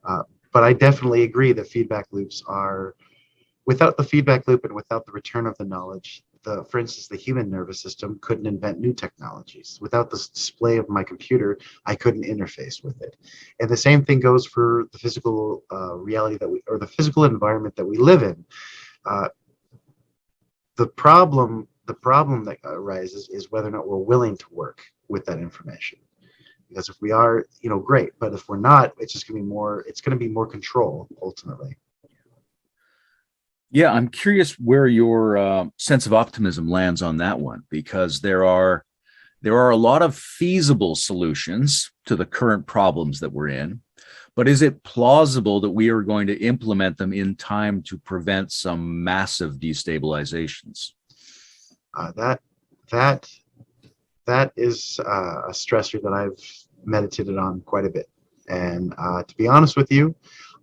But I definitely agree that feedback loops are, without the feedback loop and without the return of the knowledge, for instance, the human nervous system couldn't invent new technologies. Without the display of my computer, I couldn't interface with it. And the same thing goes for the physical reality or the physical environment that we live in. The problem that arises is whether or not we're willing to work with that information. Because if we are, great. But if we're not, it's just going to be more control ultimately. Yeah, I'm curious where your sense of optimism lands on that one, because there are a lot of feasible solutions to the current problems that we're in, but is it plausible that we are going to implement them in time to prevent some massive destabilizations? That is a stressor that I've meditated on quite a bit, and to be honest with you,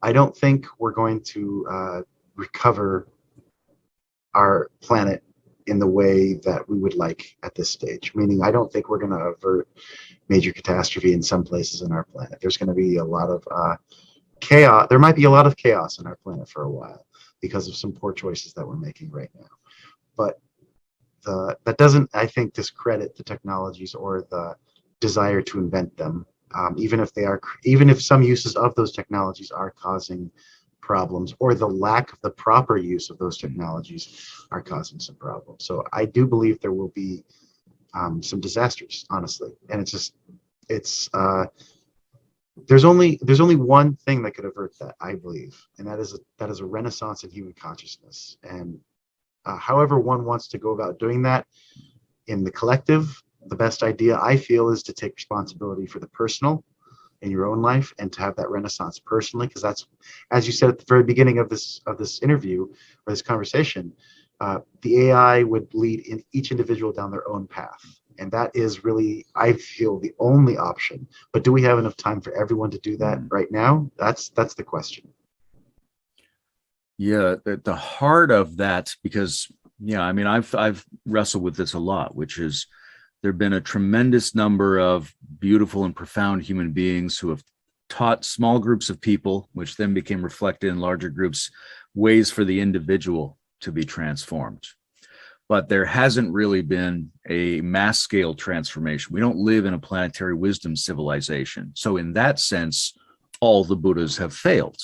I don't think we're going to recover our planet in the way that we would like at this stage. Meaning, I don't think we're going to avert major catastrophe in some places in our planet. There's going to be a lot of chaos. There might be a lot of chaos on our planet for a while because of some poor choices that we're making right now. But that doesn't, I think, discredit the technologies or the desire to invent them. Even if some uses of those technologies are causing problems, or the lack of the proper use of those technologies are causing some problems. So I do believe there will be some disasters, honestly. And there's only one thing that could avert that, I believe, and that is a renaissance in human consciousness. And however one wants to go about doing that in the collective, the best idea I feel is to take responsibility for the personal in your own life and to have that renaissance personally, because that's, as you said at the very beginning of this interview or this conversation, the AI would lead in each individual down their own path, and that is really, I feel, the only option. But do we have enough time for everyone to do that right now? That's the question. Yeah, at the heart of that, because I mean, I've wrestled with this a lot, which is there have been a tremendous number of beautiful and profound human beings who have taught small groups of people, which then became reflected in larger groups, ways for the individual to be transformed. But there hasn't really been a mass scale transformation. We don't live in a planetary wisdom civilization. So in that sense, all the Buddhas have failed.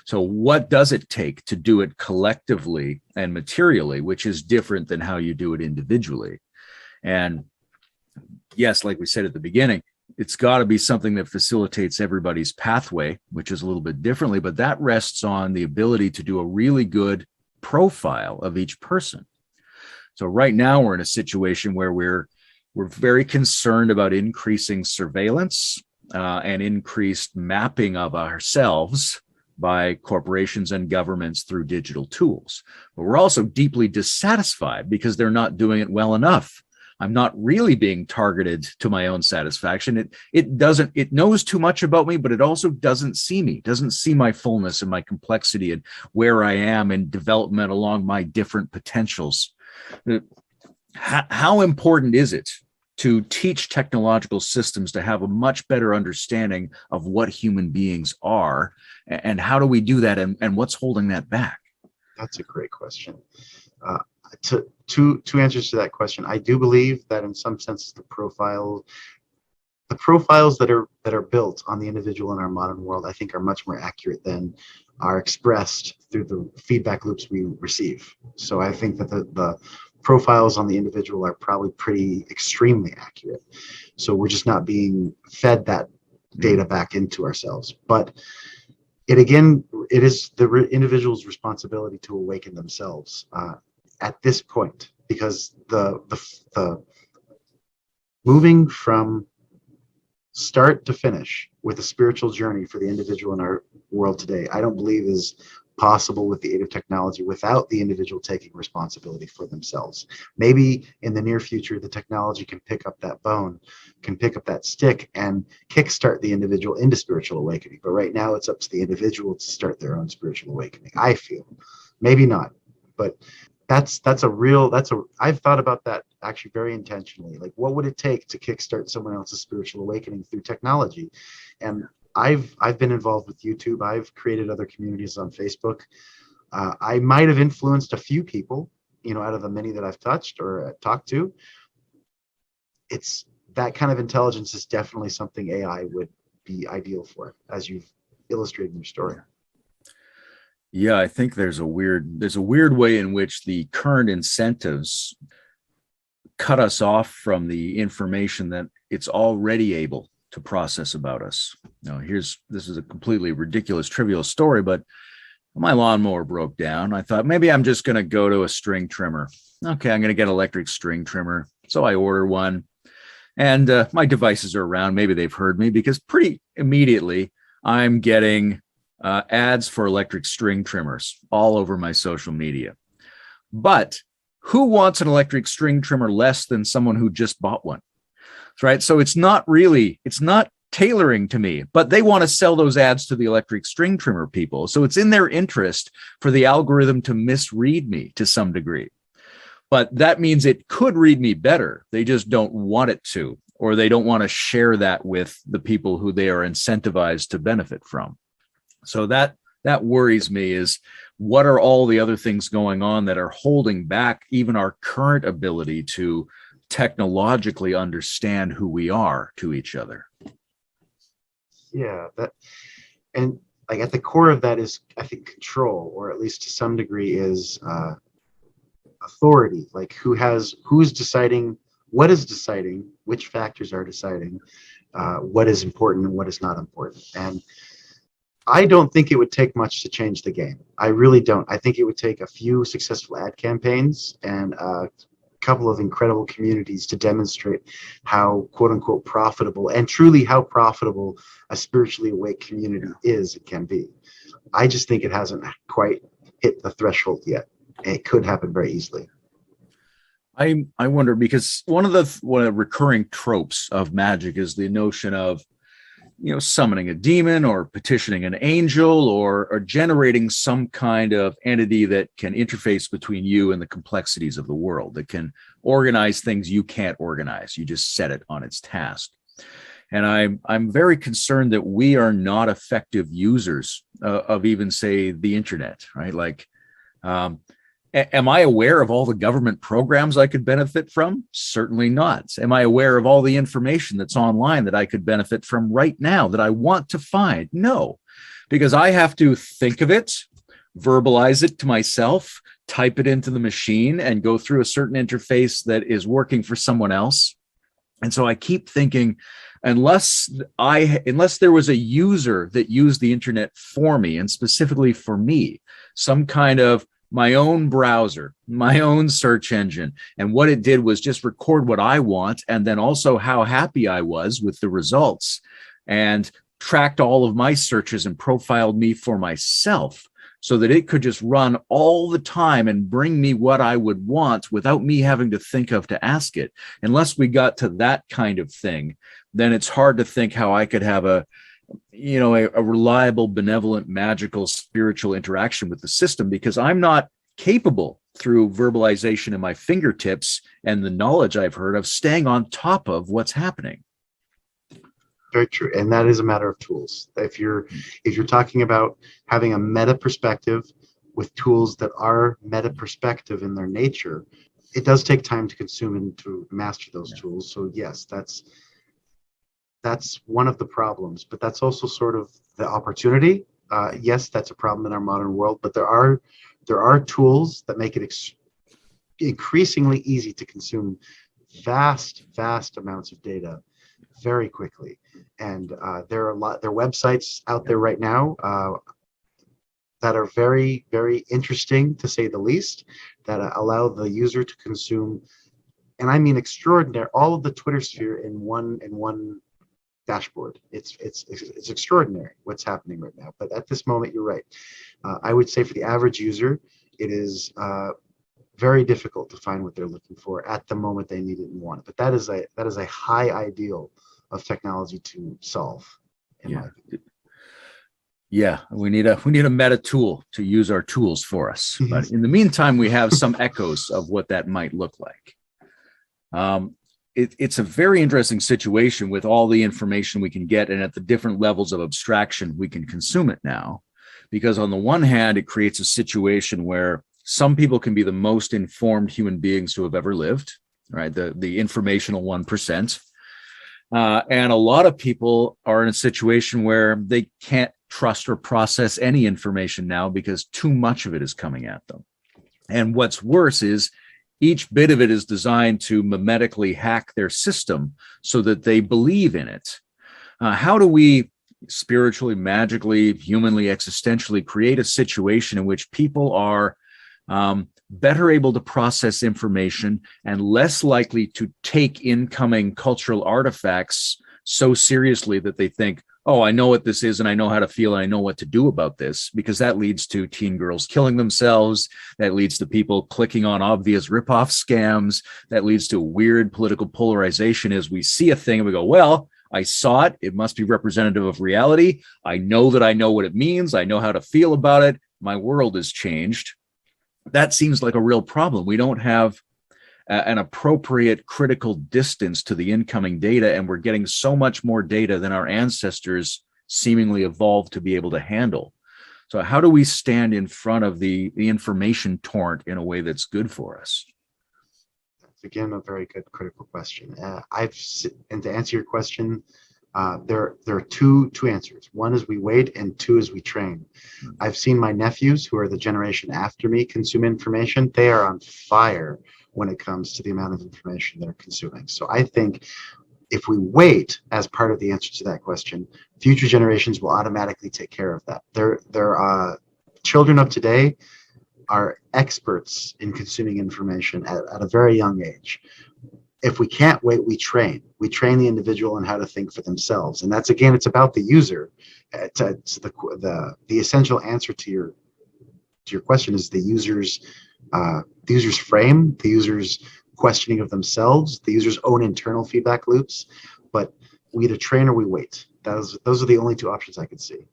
So what does it take to do it collectively and materially, which is different than how you do it individually? And yes, like we said at the beginning, it's got to be something that facilitates everybody's pathway, which is a little bit differently, but that rests on the ability to do a really good profile of each person. So right now we're in a situation where we're very concerned about increasing surveillance and increased mapping of ourselves by corporations and governments through digital tools. But we're also deeply dissatisfied because they're not doing it well enough. I'm not really being targeted to my own satisfaction. It knows too much about me, but it also doesn't see my fullness and my complexity and where I am in development along my different potentials. How important is it to teach technological systems to have a much better understanding of what human beings are, and how do we do that, and what's holding that back? That's a great question. Two answers to that question. I do believe that in some sense the profiles that are built on the individual in our modern world, I think, are much more accurate than are expressed through the feedback loops we receive. So I think that the profiles on the individual are probably pretty extremely accurate. So we're just not being fed that data back into ourselves. But it is the individual's responsibility to awaken themselves at this point, because the moving from start to finish with a spiritual journey for the individual in our world today, I don't believe is possible with the aid of technology without the individual taking responsibility for themselves. Maybe in the near future, the technology can pick up that bone, can pick up that stick and kickstart the individual into spiritual awakening. But right now it's up to the individual to start their own spiritual awakening, I feel. Maybe not, but I've thought about that actually very intentionally. Like, what would it take to kickstart someone else's spiritual awakening through technology? And I've been involved with YouTube. I've created other communities on Facebook. I might have influenced a few people, out of the many that I've touched or talked to. It's that kind of intelligence is definitely something AI would be ideal for, as you've illustrated in your story. Yeah, I think there's a weird way in which the current incentives cut us off from the information that it's already able to process about us. Now, this is a completely ridiculous, trivial story, but my lawnmower broke down. I thought maybe I'm just going to go to a string trimmer. Okay, I'm going to get an electric string trimmer. So I order one, and my devices are around. Maybe they've heard me, because pretty immediately I'm getting ads for electric string trimmers all over my social media. But who wants an electric string trimmer less than someone who just bought one? Right. So it's not tailoring to me, but they want to sell those ads to the electric string trimmer people. So it's in their interest for the algorithm to misread me to some degree. But that means it could read me better. They just don't want it to, or they don't want to share that with the people who they are incentivized to benefit from. So that worries me, is what are all the other things going on that are holding back even our current ability to technologically understand who we are to each other? Yeah, and like at the core of that is, I think, control, or at least to some degree is authority. Like who's deciding, what is deciding, which factors are deciding what is important and what is not important. And I don't think it would take much to change the game. I really don't. I think it would take a few successful ad campaigns and a couple of incredible communities to demonstrate how, quote unquote, profitable, and truly how profitable a spiritually awake community is and can be. I just think it hasn't quite hit the threshold yet. And it could happen very easily. I wonder, because one of the recurring tropes of magick is the notion of summoning a demon or petitioning an angel or generating some kind of entity that can interface between you and the complexities of the world, that can organize things you can't organize. You just set it on its task. And I'm very concerned that we are not effective users of even, say, the internet, right? Like, am I aware of all the government programs I could benefit from? Certainly not. Am I aware of all the information that's online that I could benefit from right now that I want to find? No, because I have to think of it, verbalize it to myself, type it into the machine, and go through a certain interface that is working for someone else. And so I keep thinking, unless there was a user that used the internet for me, and specifically for me, some kind of my own browser, my own search engine, and what it did was just record what I want, and then also how happy I was with the results, and tracked all of my searches and profiled me for myself, so that it could just run all the time and bring me what I would want without me having to think of to ask it. Unless we got to that kind of thing, then it's hard to think how I could have a reliable, benevolent, magical, spiritual interaction with the system, because I'm not capable, through verbalization in my fingertips and the knowledge I've heard, of staying on top of what's happening. Very true. And that is a matter of tools. If you're talking about having a meta perspective with tools that are meta perspective in their nature, it does take time to consume and to master those tools. So yes, that's one of the problems, but that's also sort of the opportunity. Yes, that's a problem in our modern world, but there are tools that make it increasingly easy to consume vast amounts of data very quickly. And there are websites out there right now that are very, very interesting, to say the least, that allow the user to consume, and I mean extraordinary, all of the Twitter sphere in one dashboard. It's extraordinary what's happening right now. But at this moment, you're right. I would say for the average user, it is very difficult to find what they're looking for at the moment they need it and want it. But that is a high ideal of technology to solve. Yeah, we need a meta tool to use our tools for us. But in the meantime, we have some echoes of what that might look like. It's a very interesting situation with all the information we can get, and at the different levels of abstraction we can consume it now. Because on the one hand, it creates a situation where some people can be the most informed human beings who have ever lived, right? The informational 1%. And a lot of people are in a situation where they can't trust or process any information now because too much of it is coming at them. And what's worse is each bit of it is designed to mimetically hack their system so that they believe in it. How do we spiritually, magically, humanly, existentially create a situation in which people are better able to process information and less likely to take incoming cultural artifacts so seriously that they think, oh, I know what this is and I know how to feel and I know what to do about this, because that leads to teen girls killing themselves. That leads to people clicking on obvious ripoff scams. That leads to weird political polarization as we see a thing and we go, well, I saw it. It must be representative of reality. I know that I know what it means. I know how to feel about it. My world has changed. That seems like a real problem. We don't have an appropriate critical distance to the incoming data, and we're getting so much more data than our ancestors seemingly evolved to be able to handle. So how do we stand in front of the information torrent in a way that's good for us? That's, again, a very good critical question. And to answer your question, there are two answers. One is we wait, and two is we train. I've seen my nephews, who are the generation after me, consume information. They are on fire when it comes to the amount of information they're consuming. So I think if we wait as part of the answer to that question, future generations will automatically take care of that. Their children of today are experts in consuming information at a very young age. If we can't wait, we train the individual on how to think for themselves. And that's, again, it's about the user. It's the essential answer to your question is the user's frame, the user's questioning of themselves, the user's own internal feedback loops. But we either train or we wait. Those are the only two options I could see.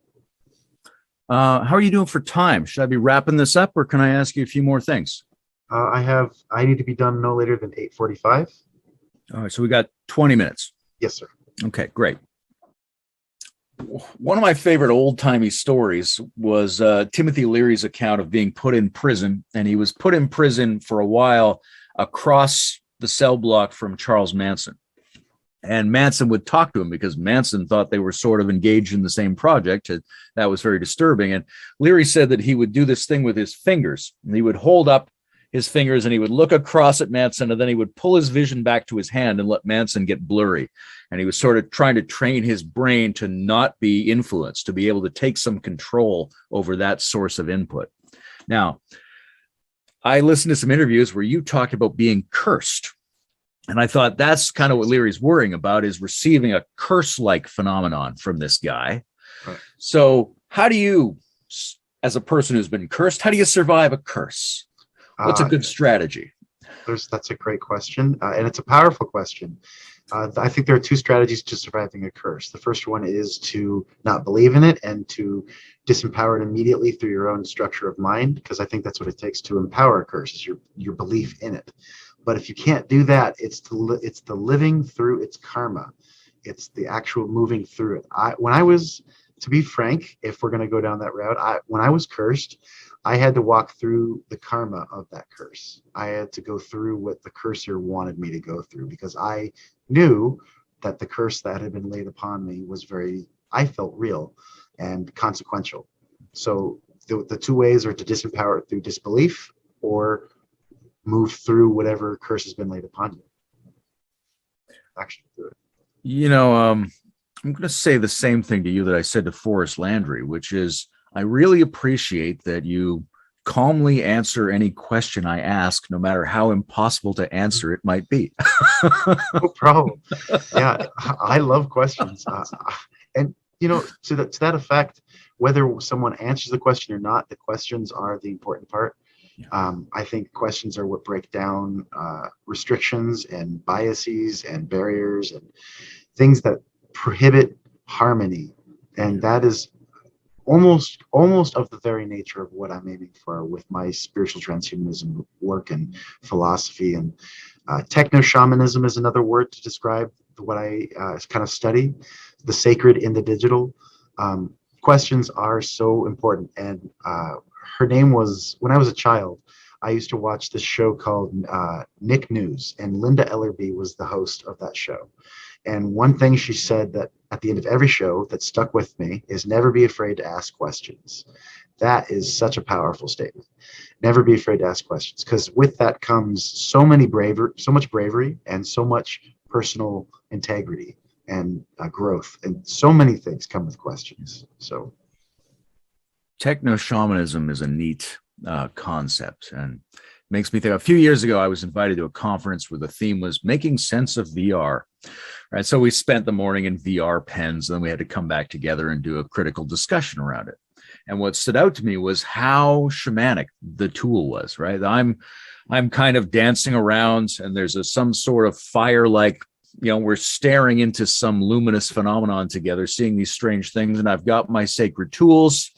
How are you doing for time? Should I be wrapping this up, or can I ask you a few more things? I need to be done no later than 8:45. All right, so we got 20 minutes. Yes, sir. Okay, great. One of my favorite old-timey stories was Timothy Leary's account of being put in prison, and he was put in prison for a while across the cell block from Charles Manson. And Manson would talk to him because Manson thought they were sort of engaged in the same project. That was very disturbing. And Leary said that he would do this thing with his fingers, and he would hold up his fingers and he would look across at Manson, and then he would pull his vision back to his hand and let Manson get blurry. And he was sort of trying to train his brain to not be influenced, to be able to take some control over that source of input. Now, I listened to some interviews where you talked about being cursed. And I thought that's kind of what Leary's worrying about, is receiving a curse-like phenomenon from this guy. Right. So how do you, as a person who's been cursed, how do you survive a curse? What's a good strategy? That's a great question, and it's a powerful question. I think there are two strategies to surviving a curse. The first one is to not believe in it and to disempower it immediately through your own structure of mind, because I think that's what it takes to empower a curse, is your belief in it. But if you can't do that, it's the living through its karma. It's the actual moving through it. To be frank, if we're going to go down that route, when I was cursed, I had to walk through the karma of that curse. I had to go through what the cursor wanted me to go through, because I knew that the curse that had been laid upon me was I felt real and consequential. So the two ways are to disempower it through disbelief, or move through whatever curse has been laid upon you. Actually do it. I'm going to say the same thing to you that I said to Forrest Landry, which is, I really appreciate that you calmly answer any question I ask, no matter how impossible to answer it might be. No problem. Yeah, I love questions. And, to that effect, whether someone answers the question or not, the questions are the important part. I think questions are what break down restrictions and biases and barriers and things that prohibit harmony. And that is almost of the very nature of what I'm aiming for with my spiritual transhumanism work and philosophy. And techno-shamanism is another word to describe what I kind of study, the sacred in the digital. Questions are so important. And her name was, when I was a child, I used to watch this show called Nick News, and Linda Ellerbee was the host of that show. And one thing she said that at the end of every show that stuck with me is never be afraid to ask questions. That is such a powerful statement. Never be afraid to ask questions, because with that comes so much bravery and so much personal integrity and growth, and so many things come with questions. So techno-shamanism is a neat concept, and makes me think. A few years ago, I was invited to a conference where the theme was making sense of VR. Right, so we spent the morning in VR pens, and then we had to come back together and do a critical discussion around it. And what stood out to me was how shamanic the tool was. Right, I'm kind of dancing around, and there's some sort of fire-like, we're staring into some luminous phenomenon together, seeing these strange things, and I've got my sacred tools.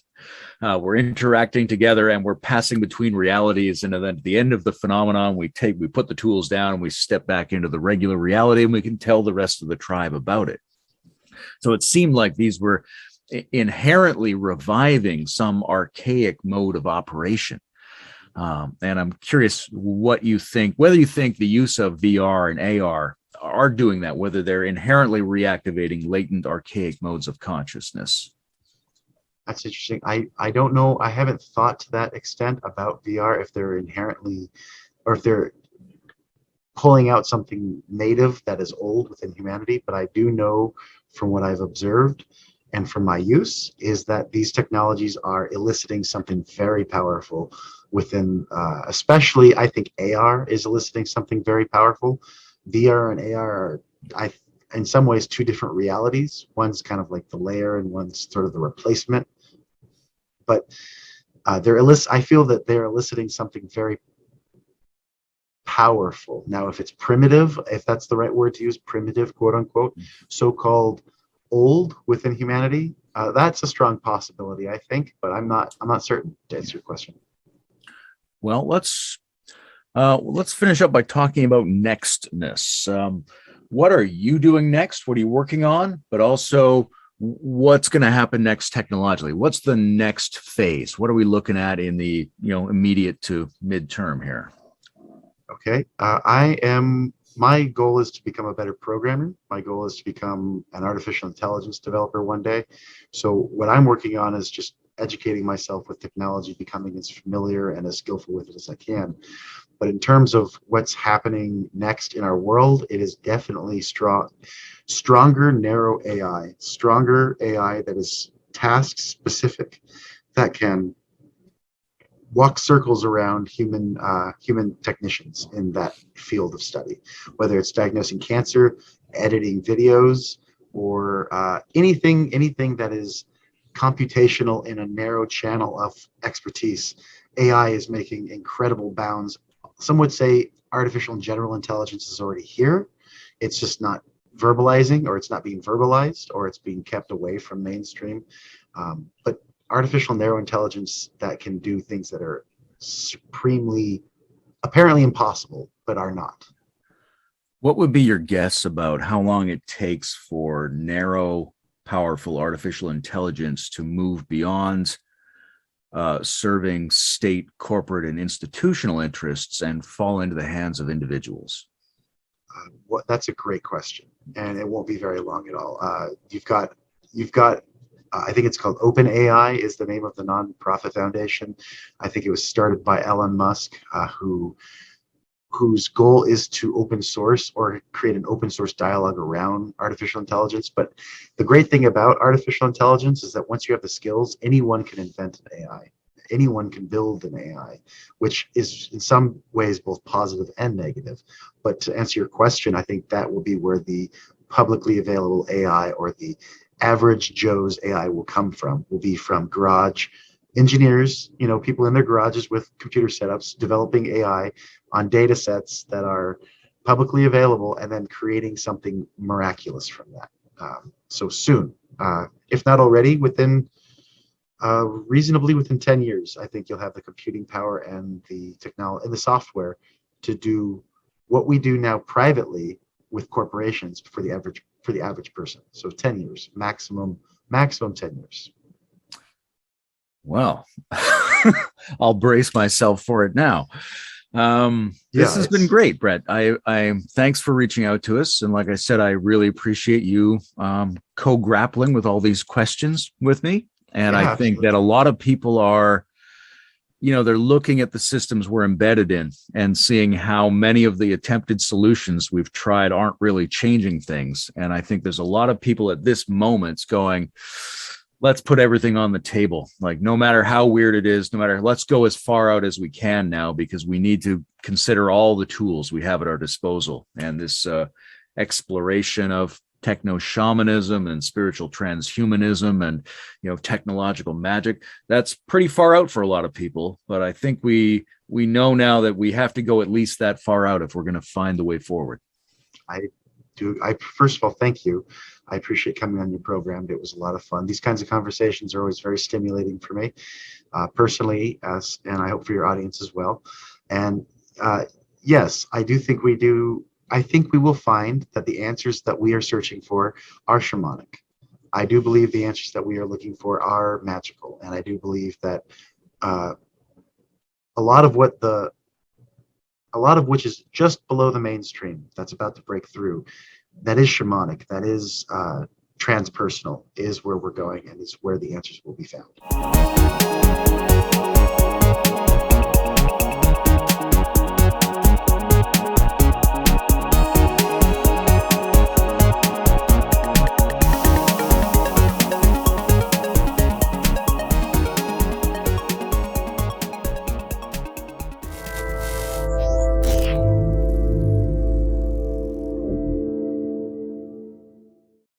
We're interacting together, and we're passing between realities. And then at the end of the phenomenon, we put the tools down and we step back into the regular reality, and we can tell the rest of the tribe about it. So it seemed like these were inherently reviving some archaic mode of operation. And I'm curious whether you think the use of VR and AR are doing that, whether they're inherently reactivating latent archaic modes of consciousness. That's interesting. I don't know. I haven't thought to that extent about VR, if they're inherently, or if they're pulling out something native that is old within humanity. But I do know from what I've observed and from my use is that these technologies are eliciting something very powerful within, especially I think AR is eliciting something very powerful. VR and AR are, in some ways, two different realities. One's kind of like the layer and one's sort of the replacement. But I feel that they're eliciting something very powerful. Now, if it's primitive, if that's the right word to use, primitive, quote unquote, so-called old within humanity, that's a strong possibility, I think, but I'm not certain, to answer your question. Well, let's finish up by talking about nextness. What are you doing next? What are you working on? But also, what's going to happen next technologically? What's the next phase? What are we looking at in the immediate to midterm here? Okay, my goal is to become a better programmer. My goal is to become an artificial intelligence developer one day. So what I'm working on is just educating myself with technology, becoming as familiar and as skillful with it as I can. But in terms of what's happening next in our world, it is definitely stronger narrow AI, stronger AI that is task specific, that can walk circles around human technicians in that field of study, whether it's diagnosing cancer, editing videos, or anything that is computational in a narrow channel of expertise. AI is making incredible bounds. Some would say artificial and general intelligence is already here. It's just not verbalizing, or it's not being verbalized, or it's being kept away from mainstream. But artificial narrow intelligence that can do things that are supremely, apparently impossible, but are not. What would be your guess about how long it takes for narrow, powerful artificial intelligence to move beyond serving state, corporate, and institutional interests and fall into the hands of individuals? That's a great question, and it won't be very long at all. You've got I think it's called OpenAI is the name of the nonprofit foundation. I think it was started by Elon Musk, whose goal is to open source or create an open source dialogue around artificial intelligence. But the great thing about artificial intelligence is that once you have the skills, anyone can invent an AI. anyone can build an AI, which is in some ways both positive and negative. But to answer your question, I think that will be where the publicly available AI, or the average Joe's AI, will come from, will be from garage engineers, people in their garages with computer setups developing AI on data sets that are publicly available, and then creating something miraculous from that. So soon, if not already, reasonably within 10 years, I think you'll have the computing power and the technology and the software to do what we do now privately with corporations for the average person. So 10 years, maximum 10 years. Well, I'll brace myself for it now. This has been great, Bret. I thanks for reaching out to us. And like I said, I really appreciate you co-grappling with all these questions with me. And I think that a lot of people are, they're looking at the systems we're embedded in and seeing how many of the attempted solutions we've tried aren't really changing things. And I think there's a lot of people at this moment going, let's put everything on the table. Like, no matter how weird it is, let's go as far out as we can now, because we need to consider all the tools we have at our disposal. And this exploration of techno-shamanism and spiritual transhumanism and, technological magic, that's pretty far out for a lot of people. But I think we know now that we have to go at least that far out if we're going to find the way forward. First of all, thank you. I appreciate coming on your program. It was a lot of fun. These kinds of conversations are always very stimulating for me, personally, and I hope for your audience as well. And yes, I do think we do. I think we will find that the answers that we are searching for are shamanic. I do believe the answers that we are looking for are magical, and I do believe that a lot of which is just below the mainstream, that's about to break through, that is shamanic, that is transpersonal, is where we're going, and is where the answers will be found.